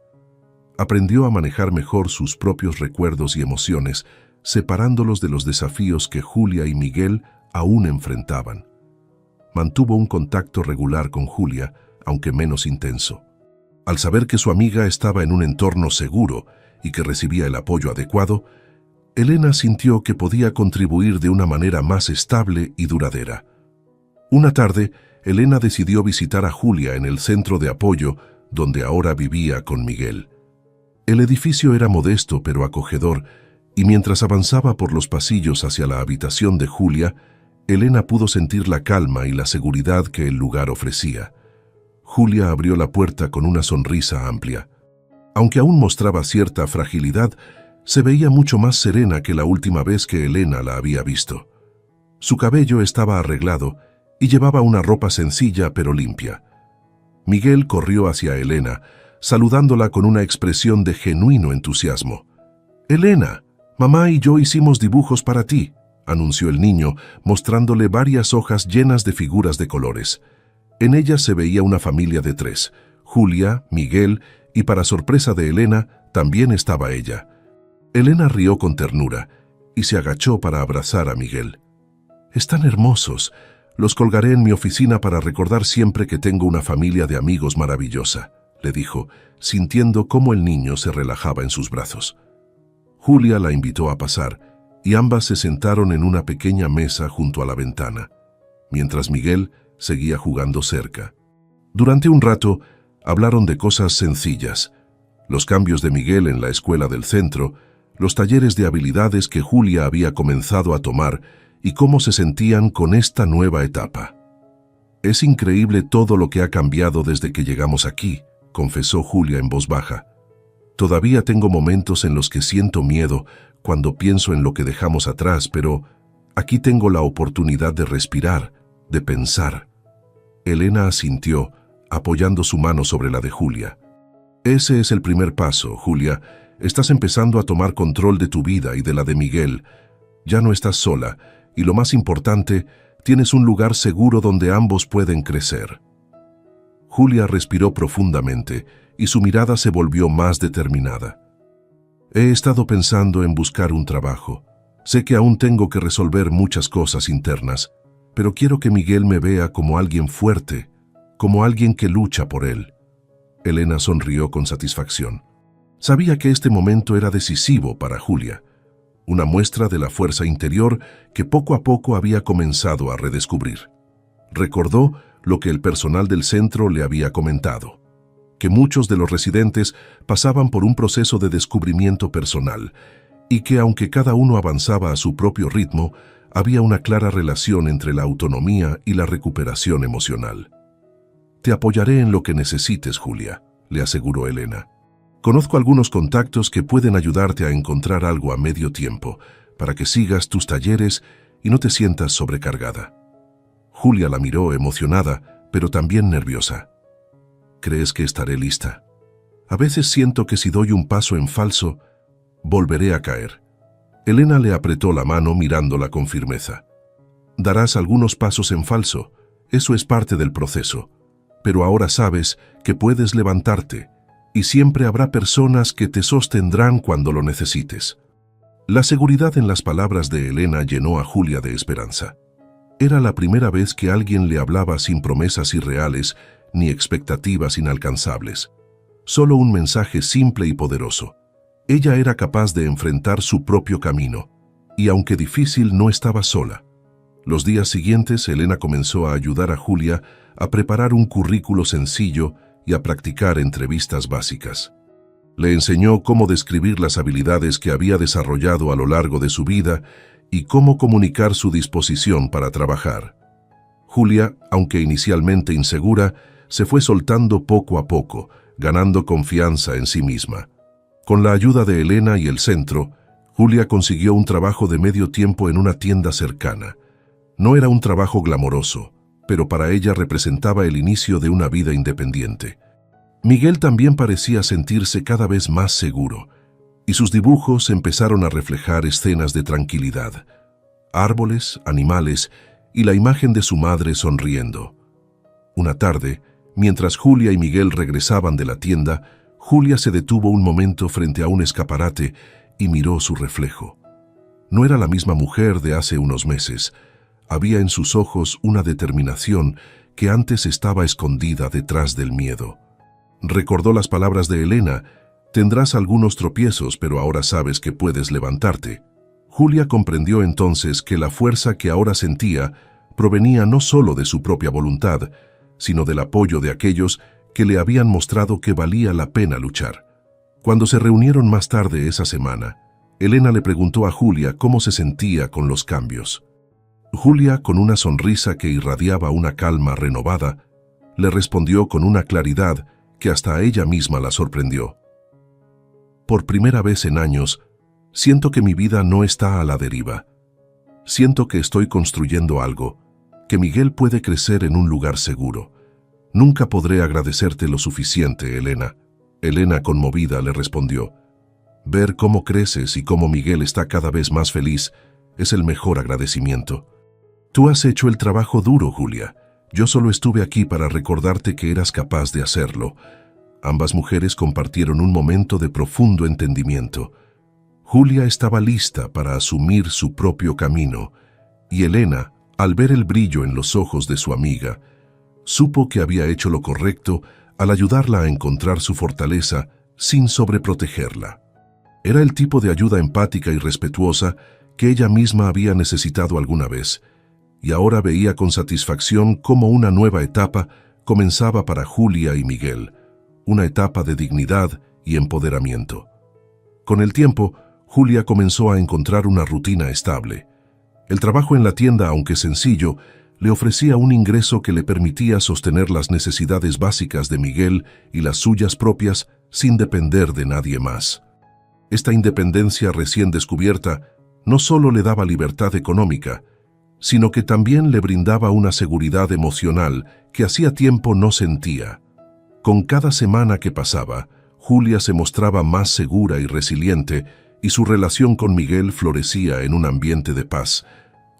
Aprendió a manejar mejor sus propios recuerdos y emociones, separándolos de los desafíos que Julia y Miguel aún enfrentaban. Mantuvo un contacto regular con Julia, aunque menos intenso. Al saber que su amiga estaba en un entorno seguro y que recibía el apoyo adecuado, Elena sintió que podía contribuir de una manera más estable y duradera. Una tarde, Elena decidió visitar a Julia en el centro de apoyo donde ahora vivía con Miguel. El edificio era modesto pero acogedor, y mientras avanzaba por los pasillos hacia la habitación de Julia, Elena pudo sentir la calma y la seguridad que el lugar ofrecía. Julia abrió la puerta con una sonrisa amplia. Aunque aún mostraba cierta fragilidad, se veía mucho más serena que la última vez que Elena la había visto. Su cabello estaba arreglado y llevaba una ropa sencilla pero limpia. Miguel corrió hacia Elena, saludándola con una expresión de genuino entusiasmo. «Elena, mamá y yo hicimos dibujos para ti», anunció el niño, mostrándole varias hojas llenas de figuras de colores. En ella se veía una familia de 3, Julia, Miguel y, para sorpresa de Elena, también estaba ella. Elena rió con ternura y se agachó para abrazar a Miguel. «Están hermosos. Los colgaré en mi oficina para recordar siempre que tengo una familia de amigos maravillosa», le dijo, sintiendo cómo el niño se relajaba en sus brazos. Julia la invitó a pasar y ambas se sentaron en una pequeña mesa junto a la ventana, mientras Miguel seguía jugando cerca. Durante un rato hablaron de cosas sencillas: los cambios de Miguel en la escuela del centro, los talleres de habilidades que Julia había comenzado a tomar y cómo se sentían con esta nueva etapa. «Es increíble todo lo que ha cambiado desde que llegamos aquí», confesó Julia en voz baja. «Todavía tengo momentos en los que siento miedo cuando pienso en lo que dejamos atrás, pero aquí tengo la oportunidad de respirar, de pensar». Elena asintió, apoyando su mano sobre la de Julia. «Ese es el primer paso, Julia. Estás empezando a tomar control de tu vida y de la de Miguel. Ya no estás sola, y lo más importante, tienes un lugar seguro donde ambos pueden crecer». Julia respiró profundamente y su mirada se volvió más determinada. «He estado pensando en buscar un trabajo. Sé que aún tengo que resolver muchas cosas internas, pero quiero que Miguel me vea como alguien fuerte, como alguien que lucha por él». Elena sonrió con satisfacción. Sabía que este momento era decisivo para Julia, una muestra de la fuerza interior que poco a poco había comenzado a redescubrir. Recordó lo que el personal del centro le había comentado, que muchos de los residentes pasaban por un proceso de descubrimiento personal y que, aunque cada uno avanzaba a su propio ritmo, había una clara relación entre la autonomía y la recuperación emocional. «Te apoyaré en lo que necesites, Julia», le aseguró Elena. «Conozco algunos contactos que pueden ayudarte a encontrar algo a medio tiempo, para que sigas tus talleres y no te sientas sobrecargada». Julia la miró emocionada, pero también nerviosa. «¿Crees que estaré lista? A veces siento que si doy un paso en falso, volveré a caer». Elena le apretó la mano mirándola con firmeza. «Darás algunos pasos en falso, eso es parte del proceso, pero ahora sabes que puedes levantarte y siempre habrá personas que te sostendrán cuando lo necesites». La seguridad en las palabras de Elena llenó a Julia de esperanza. Era la primera vez que alguien le hablaba sin promesas irreales ni expectativas inalcanzables. Solo un mensaje simple y poderoso. Ella era capaz de enfrentar su propio camino, y aunque difícil, no estaba sola. Los días siguientes, Elena comenzó a ayudar a Julia a preparar un currículo sencillo y a practicar entrevistas básicas. Le enseñó cómo describir las habilidades que había desarrollado a lo largo de su vida y cómo comunicar su disposición para trabajar. Julia, aunque inicialmente insegura, se fue soltando poco a poco, ganando confianza en sí misma. Con la ayuda de Elena y el centro, Julia consiguió un trabajo de medio tiempo en una tienda cercana. No era un trabajo glamoroso, pero para ella representaba el inicio de una vida independiente. Miguel también parecía sentirse cada vez más seguro, y sus dibujos empezaron a reflejar escenas de tranquilidad, árboles, animales y la imagen de su madre sonriendo. Una tarde, mientras Julia y Miguel regresaban de la tienda, Julia se detuvo un momento frente a un escaparate y miró su reflejo. No era la misma mujer de hace unos meses. Había en sus ojos una determinación que antes estaba escondida detrás del miedo. Recordó las palabras de Elena: «Tendrás algunos tropiezos, pero ahora sabes que puedes levantarte». Julia comprendió entonces que la fuerza que ahora sentía provenía no solo de su propia voluntad, sino del apoyo de aquellos que le habían mostrado que valía la pena luchar. Cuando se reunieron más tarde esa semana, Elena le preguntó a Julia cómo se sentía con los cambios. Julia, con una sonrisa que irradiaba una calma renovada, le respondió con una claridad que hasta a ella misma la sorprendió. «Por primera vez en años, siento que mi vida no está a la deriva. Siento que estoy construyendo algo, que Miguel puede crecer en un lugar seguro. Nunca podré agradecerte lo suficiente, Elena». Elena, conmovida, le respondió: «Ver cómo creces y cómo Miguel está cada vez más feliz es el mejor agradecimiento. Tú has hecho el trabajo duro, Julia, Yo solo estuve aquí para recordarte que eras capaz de hacerlo. Ambas mujeres compartieron un momento de profundo entendimiento. Julia estaba lista para asumir su propio camino, y Elena, al ver el brillo en los ojos de su amiga, supo que había hecho lo correcto al ayudarla a encontrar su fortaleza sin sobreprotegerla. Era el tipo de ayuda empática y respetuosa que ella misma había necesitado alguna vez, y ahora veía con satisfacción cómo una nueva etapa comenzaba para Julia y Miguel, una etapa de dignidad y empoderamiento. Con el tiempo, Julia comenzó a encontrar una rutina estable. El trabajo en la tienda, aunque sencillo, le ofrecía un ingreso que le permitía sostener las necesidades básicas de Miguel y las suyas propias sin depender de nadie más. Esta independencia recién descubierta no solo le daba libertad económica, sino que también le brindaba una seguridad emocional que hacía tiempo no sentía. Con cada semana que pasaba, Julia se mostraba más segura y resiliente, y su relación con Miguel florecía en un ambiente de paz.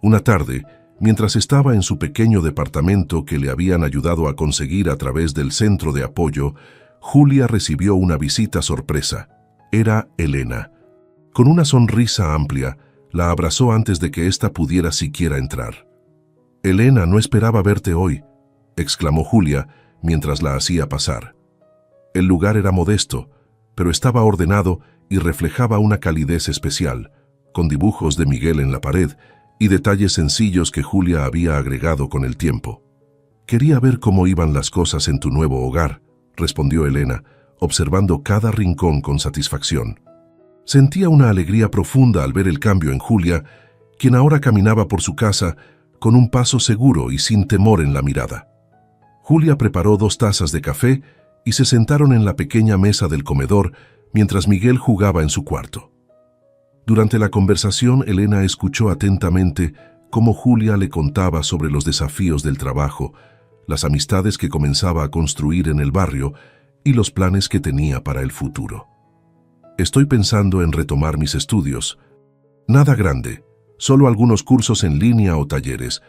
Una tarde, mientras estaba en su pequeño departamento que le habían ayudado a conseguir a través del centro de apoyo, Julia recibió una visita sorpresa. Era Elena. Con una sonrisa amplia, la abrazó antes de que ésta pudiera siquiera entrar. «Elena, no esperaba verte hoy», exclamó Julia mientras la hacía pasar. El lugar era modesto, pero estaba ordenado y reflejaba una calidez especial, con dibujos de Miguel en la pared y detalles sencillos que Julia había agregado con el tiempo. «Quería ver cómo iban las cosas en tu nuevo hogar», respondió Elena, observando cada rincón con satisfacción. Sentía una alegría profunda al ver el cambio en Julia, quien ahora caminaba por su casa con un paso seguro y sin temor en la mirada. Julia preparó 2 tazas de café y se sentaron en la pequeña mesa del comedor mientras Miguel jugaba en su cuarto. Durante la conversación, Elena escuchó atentamente cómo Julia le contaba sobre los desafíos del trabajo, las amistades que comenzaba a construir en el barrio y los planes que tenía para el futuro. «Estoy pensando en retomar mis estudios. Nada grande, solo algunos cursos en línea o talleres.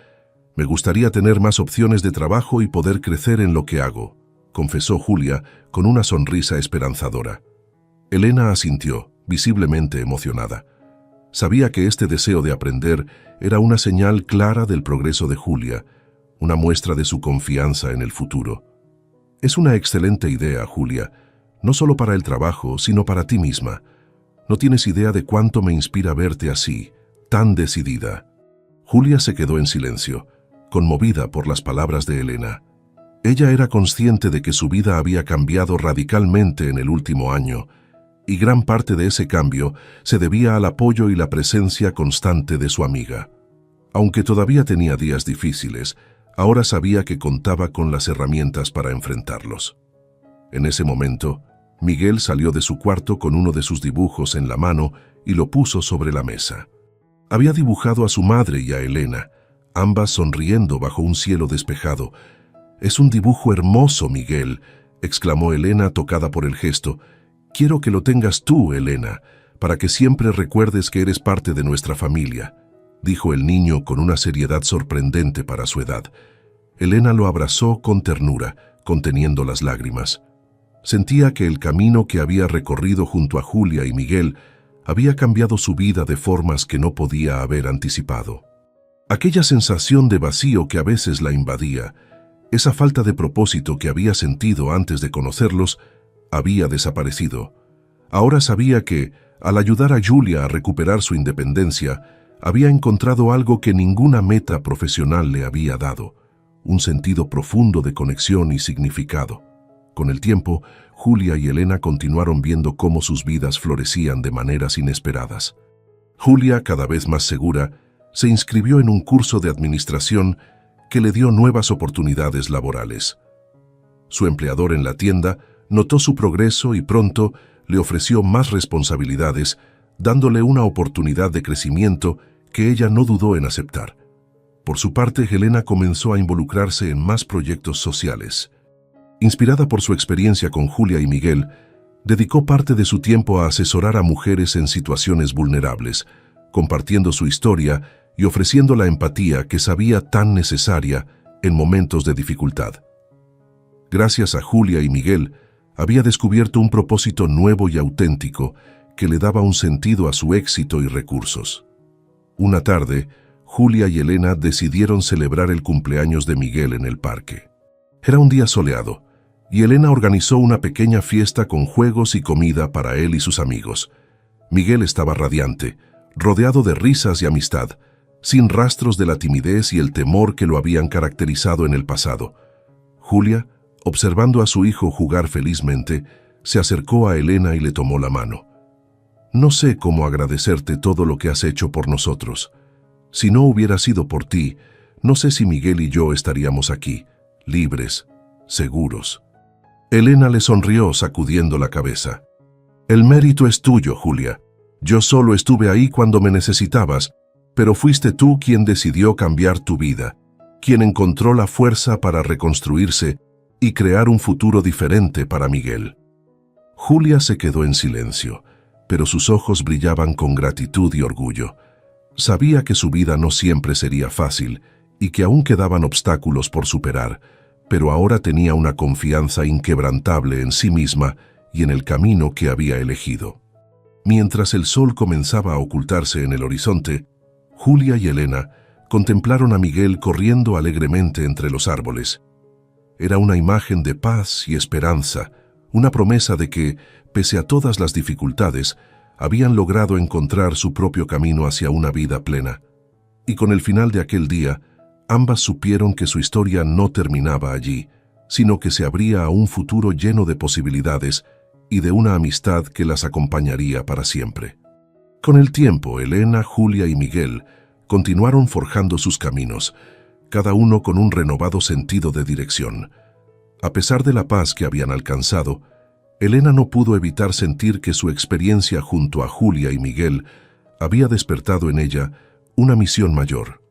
Me gustaría tener más opciones de trabajo y poder crecer en lo que hago», confesó Julia con una sonrisa esperanzadora. Elena asintió, visiblemente emocionada. Sabía que este deseo de aprender era una señal clara del progreso de Julia, una muestra de su confianza en el futuro. «Es una excelente idea, Julia, no solo para el trabajo, sino para ti misma. No tienes idea de cuánto me inspira verte así, tan decidida». Julia se quedó en silencio, conmovida por las palabras de Elena. Ella era consciente de que su vida había cambiado radicalmente en el último año, y gran parte de ese cambio se debía al apoyo y la presencia constante de su amiga. Aunque todavía tenía días difíciles, ahora sabía que contaba con las herramientas para enfrentarlos. En ese momento, Miguel salió de su cuarto con uno de sus dibujos en la mano y lo puso sobre la mesa. Había dibujado a su madre y a Elena, ambas sonriendo bajo un cielo despejado. «Es un dibujo hermoso, Miguel», exclamó Elena tocada por el gesto. «Quiero que lo tengas tú, Elena, para que siempre recuerdes que eres parte de nuestra familia», dijo el niño con una seriedad sorprendente para su edad. Elena lo abrazó con ternura, conteniendo las lágrimas. Sentía que el camino que había recorrido junto a Julia y Miguel había cambiado su vida de formas que no podía haber anticipado. Aquella sensación de vacío que a veces la invadía, esa falta de propósito que había sentido antes de conocerlos, había desaparecido. Ahora sabía que, al ayudar a Julia a recuperar su independencia, había encontrado algo que ninguna meta profesional le había dado, un sentido profundo de conexión y significado. Con el tiempo, Julia y Elena continuaron viendo cómo sus vidas florecían de maneras inesperadas. Julia, cada vez más segura, se inscribió en un curso de administración que le dio nuevas oportunidades laborales. Su empleador en la tienda notó su progreso y pronto le ofreció más responsabilidades, dándole una oportunidad de crecimiento que ella no dudó en aceptar. Por su parte, Helena comenzó a involucrarse en más proyectos sociales. Inspirada por su experiencia con Julia y Miguel, dedicó parte de su tiempo a asesorar a mujeres en situaciones vulnerables, compartiendo su historia y ofreciendo la empatía que sabía tan necesaria en momentos de dificultad. Gracias a Julia y Miguel, había descubierto un propósito nuevo y auténtico que le daba un sentido a su éxito y recursos. Una tarde, Julia y Elena decidieron celebrar el cumpleaños de Miguel en el parque. Era un día soleado, y Elena organizó una pequeña fiesta con juegos y comida para él y sus amigos. Miguel estaba radiante, rodeado de risas y amistad, sin rastros de la timidez y el temor que lo habían caracterizado en el pasado. Julia, observando a su hijo jugar felizmente, se acercó a Elena y le tomó la mano. «No sé cómo agradecerte todo lo que has hecho por nosotros. Si no hubiera sido por ti, no sé si Miguel y yo estaríamos aquí, libres, seguros». Elena le sonrió sacudiendo la cabeza. «El mérito es tuyo, Julia. Yo solo estuve ahí cuando me necesitabas, pero fuiste tú quien decidió cambiar tu vida, quien encontró la fuerza para reconstruirse y crear un futuro diferente para Miguel». Julia se quedó en silencio, pero sus ojos brillaban con gratitud y orgullo. Sabía que su vida no siempre sería fácil y que aún quedaban obstáculos por superar, pero ahora tenía una confianza inquebrantable en sí misma y en el camino que había elegido. Mientras el sol comenzaba a ocultarse en el horizonte, Julia y Elena contemplaron a Miguel corriendo alegremente entre los árboles. Era una imagen de paz y esperanza, una promesa de que, pese a todas las dificultades, habían logrado encontrar su propio camino hacia una vida plena. Y con el final de aquel día, ambas supieron que su historia no terminaba allí, sino que se abría a un futuro lleno de posibilidades y de una amistad que las acompañaría para siempre. Con el tiempo, Elena, Julia y Miguel continuaron forjando sus caminos, cada uno con un renovado sentido de dirección. A pesar de la paz que habían alcanzado, Elena no pudo evitar sentir que su experiencia junto a Julia y Miguel había despertado en ella una misión mayor.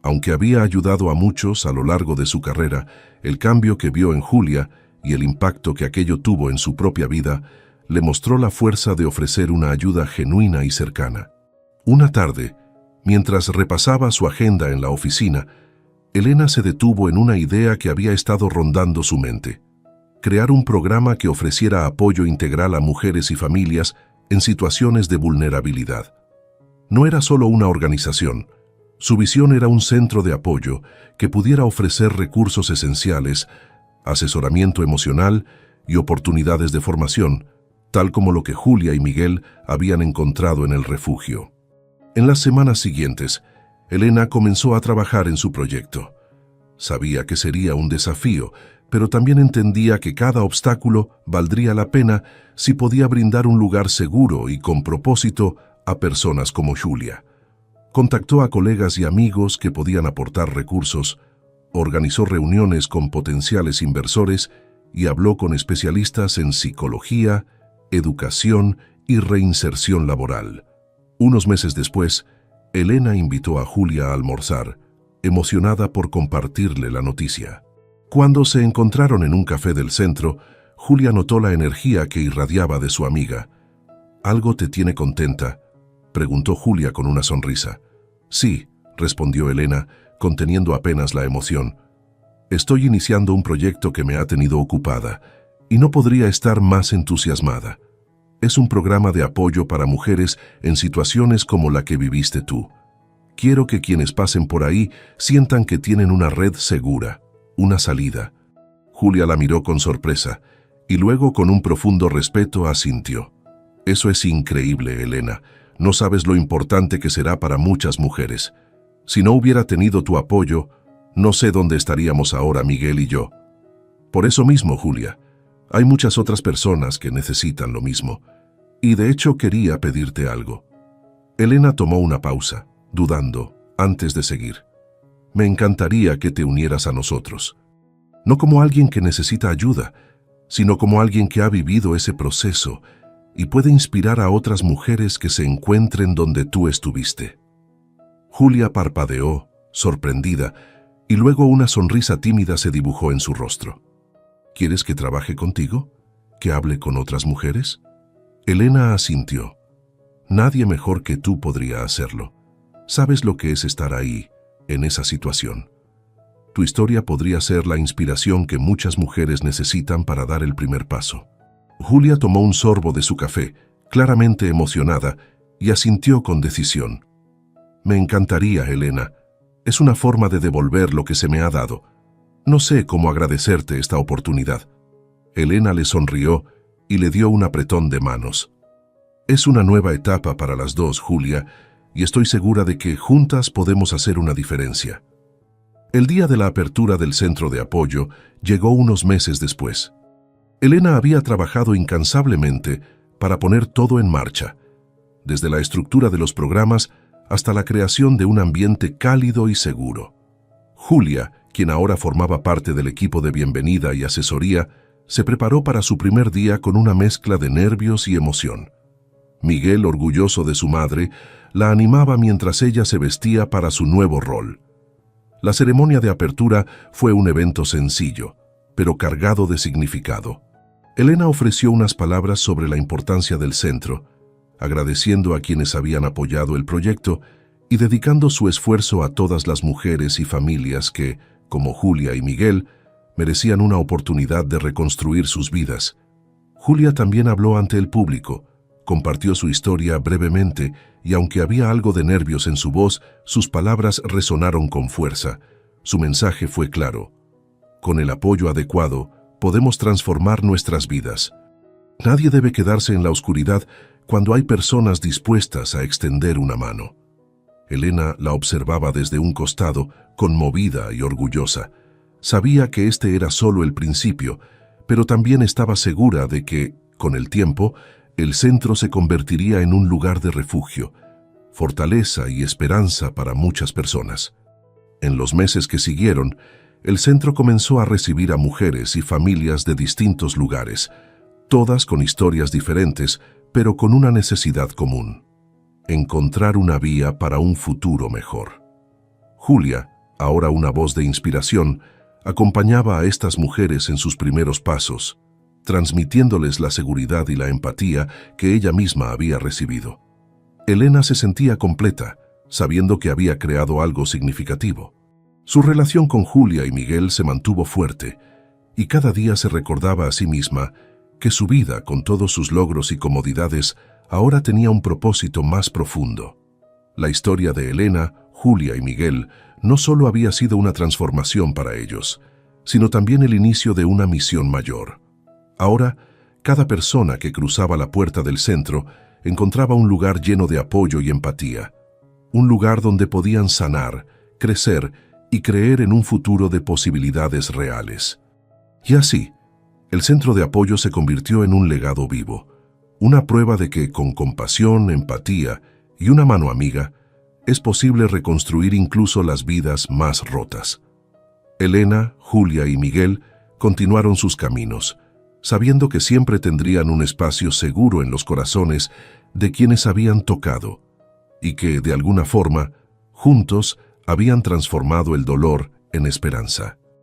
Aunque había ayudado a muchos a lo largo de su carrera, el cambio que vio en Julia y el impacto que aquello tuvo en su propia vida le mostró la fuerza de ofrecer una ayuda genuina y cercana. Una tarde, mientras repasaba su agenda en la oficina, Elena se detuvo en una idea que había estado rondando su mente: crear un programa que ofreciera apoyo integral a mujeres y familias en situaciones de vulnerabilidad. No era solo una organización. Su visión era un centro de apoyo que pudiera ofrecer recursos esenciales, asesoramiento emocional y oportunidades de formación, tal como lo que Julia y Miguel habían encontrado en el refugio. En las semanas siguientes, Elena comenzó a trabajar en su proyecto. Sabía que sería un desafío, pero también entendía que cada obstáculo valdría la pena si podía brindar un lugar seguro y con propósito a personas como Julia. Contactó a colegas y amigos que podían aportar recursos, organizó reuniones con potenciales inversores y habló con especialistas en psicología, educación y reinserción laboral. Unos meses después, Elena invitó a Julia a almorzar, emocionada por compartirle la noticia. Cuando se encontraron en un café del centro, Julia notó la energía que irradiaba de su amiga. «¿Algo te tiene contenta?», preguntó Julia con una sonrisa. «Sí», respondió Elena, conteniendo apenas la emoción. «Estoy iniciando un proyecto que me ha tenido ocupada y no podría estar más entusiasmada. Es un programa de apoyo para mujeres en situaciones como la que viviste tú. Quiero que quienes pasen por ahí sientan que tienen una red segura, una salida». Julia la miró con sorpresa y luego con un profundo respeto asintió. «Eso es increíble, Elena. No sabes lo importante que será para muchas mujeres. Si no hubiera tenido tu apoyo, no sé dónde estaríamos ahora Miguel y yo. Por eso mismo, Julia, hay muchas otras personas que necesitan lo mismo. Y de hecho quería pedirte algo». Elena tomó una pausa, dudando, antes de seguir. «Me encantaría que te unieras a nosotros. No como alguien que necesita ayuda, sino como alguien que ha vivido ese proceso y puede inspirar a otras mujeres que se encuentren donde tú estuviste». Julia parpadeó, sorprendida, y luego una sonrisa tímida se dibujó en su rostro. «¿Quieres que trabaje contigo? ¿Que hable con otras mujeres?». Elena asintió. «Nadie mejor que tú podría hacerlo. Sabes lo que es estar ahí, en esa situación». Tu historia podría ser la inspiración que muchas mujeres necesitan para dar el primer paso. Julia tomó un sorbo de su café, claramente emocionada, y asintió con decisión. Me encantaría, Elena. Es una forma de devolver lo que se me ha dado. No sé cómo agradecerte esta oportunidad. Elena le sonrió y le dio un apretón de manos. Es una nueva etapa para las dos, Julia, y estoy segura de que juntas podemos hacer una diferencia. El día de la apertura del centro de apoyo llegó unos meses después. Elena había trabajado incansablemente para poner todo en marcha, desde la estructura de los programas hasta la creación de un ambiente cálido y seguro. Julia, quien ahora formaba parte del equipo de bienvenida y asesoría, se preparó para su primer día con una mezcla de nervios y emoción. Miguel, orgulloso de su madre, la animaba mientras ella se vestía para su nuevo rol. La ceremonia de apertura fue un evento sencillo, pero cargado de significado. Elena ofreció unas palabras sobre la importancia del centro, agradeciendo a quienes habían apoyado el proyecto y dedicando su esfuerzo a todas las mujeres y familias que, como Julia y Miguel, merecían una oportunidad de reconstruir sus vidas. Julia también habló ante el público, compartió su historia brevemente y aunque había algo de nervios en su voz, sus palabras resonaron con fuerza. Su mensaje fue claro. Con el apoyo adecuado, podemos transformar nuestras vidas. Nadie debe quedarse en la oscuridad cuando hay personas dispuestas a extender una mano. Elena la observaba desde un costado, conmovida y orgullosa. Sabía que este era solo el principio, pero también estaba segura de que, con el tiempo, el centro se convertiría en un lugar de refugio, fortaleza y esperanza para muchas personas. En los meses que siguieron, el centro comenzó a recibir a mujeres y familias de distintos lugares, todas con historias diferentes, pero con una necesidad común: encontrar una vía para un futuro mejor. Julia, ahora una voz de inspiración, acompañaba a estas mujeres en sus primeros pasos, transmitiéndoles la seguridad y la empatía que ella misma había recibido. Elena se sentía completa, sabiendo que había creado algo significativo. Su relación con Julia y Miguel se mantuvo fuerte, y cada día se recordaba a sí misma que su vida, con todos sus logros y comodidades, ahora tenía un propósito más profundo. La historia de Elena, Julia y Miguel no solo había sido una transformación para ellos, sino también el inicio de una misión mayor. Ahora, cada persona que cruzaba la puerta del centro encontraba un lugar lleno de apoyo y empatía, un lugar donde podían sanar, crecer y creer en un futuro de posibilidades reales. Y así, el centro de apoyo se convirtió en un legado vivo, una prueba de que con compasión, empatía y una mano amiga, es posible reconstruir incluso las vidas más rotas. Elena, Julia y Miguel continuaron sus caminos, sabiendo que siempre tendrían un espacio seguro en los corazones de quienes habían tocado, y que, de alguna forma, juntos habían transformado el dolor en esperanza.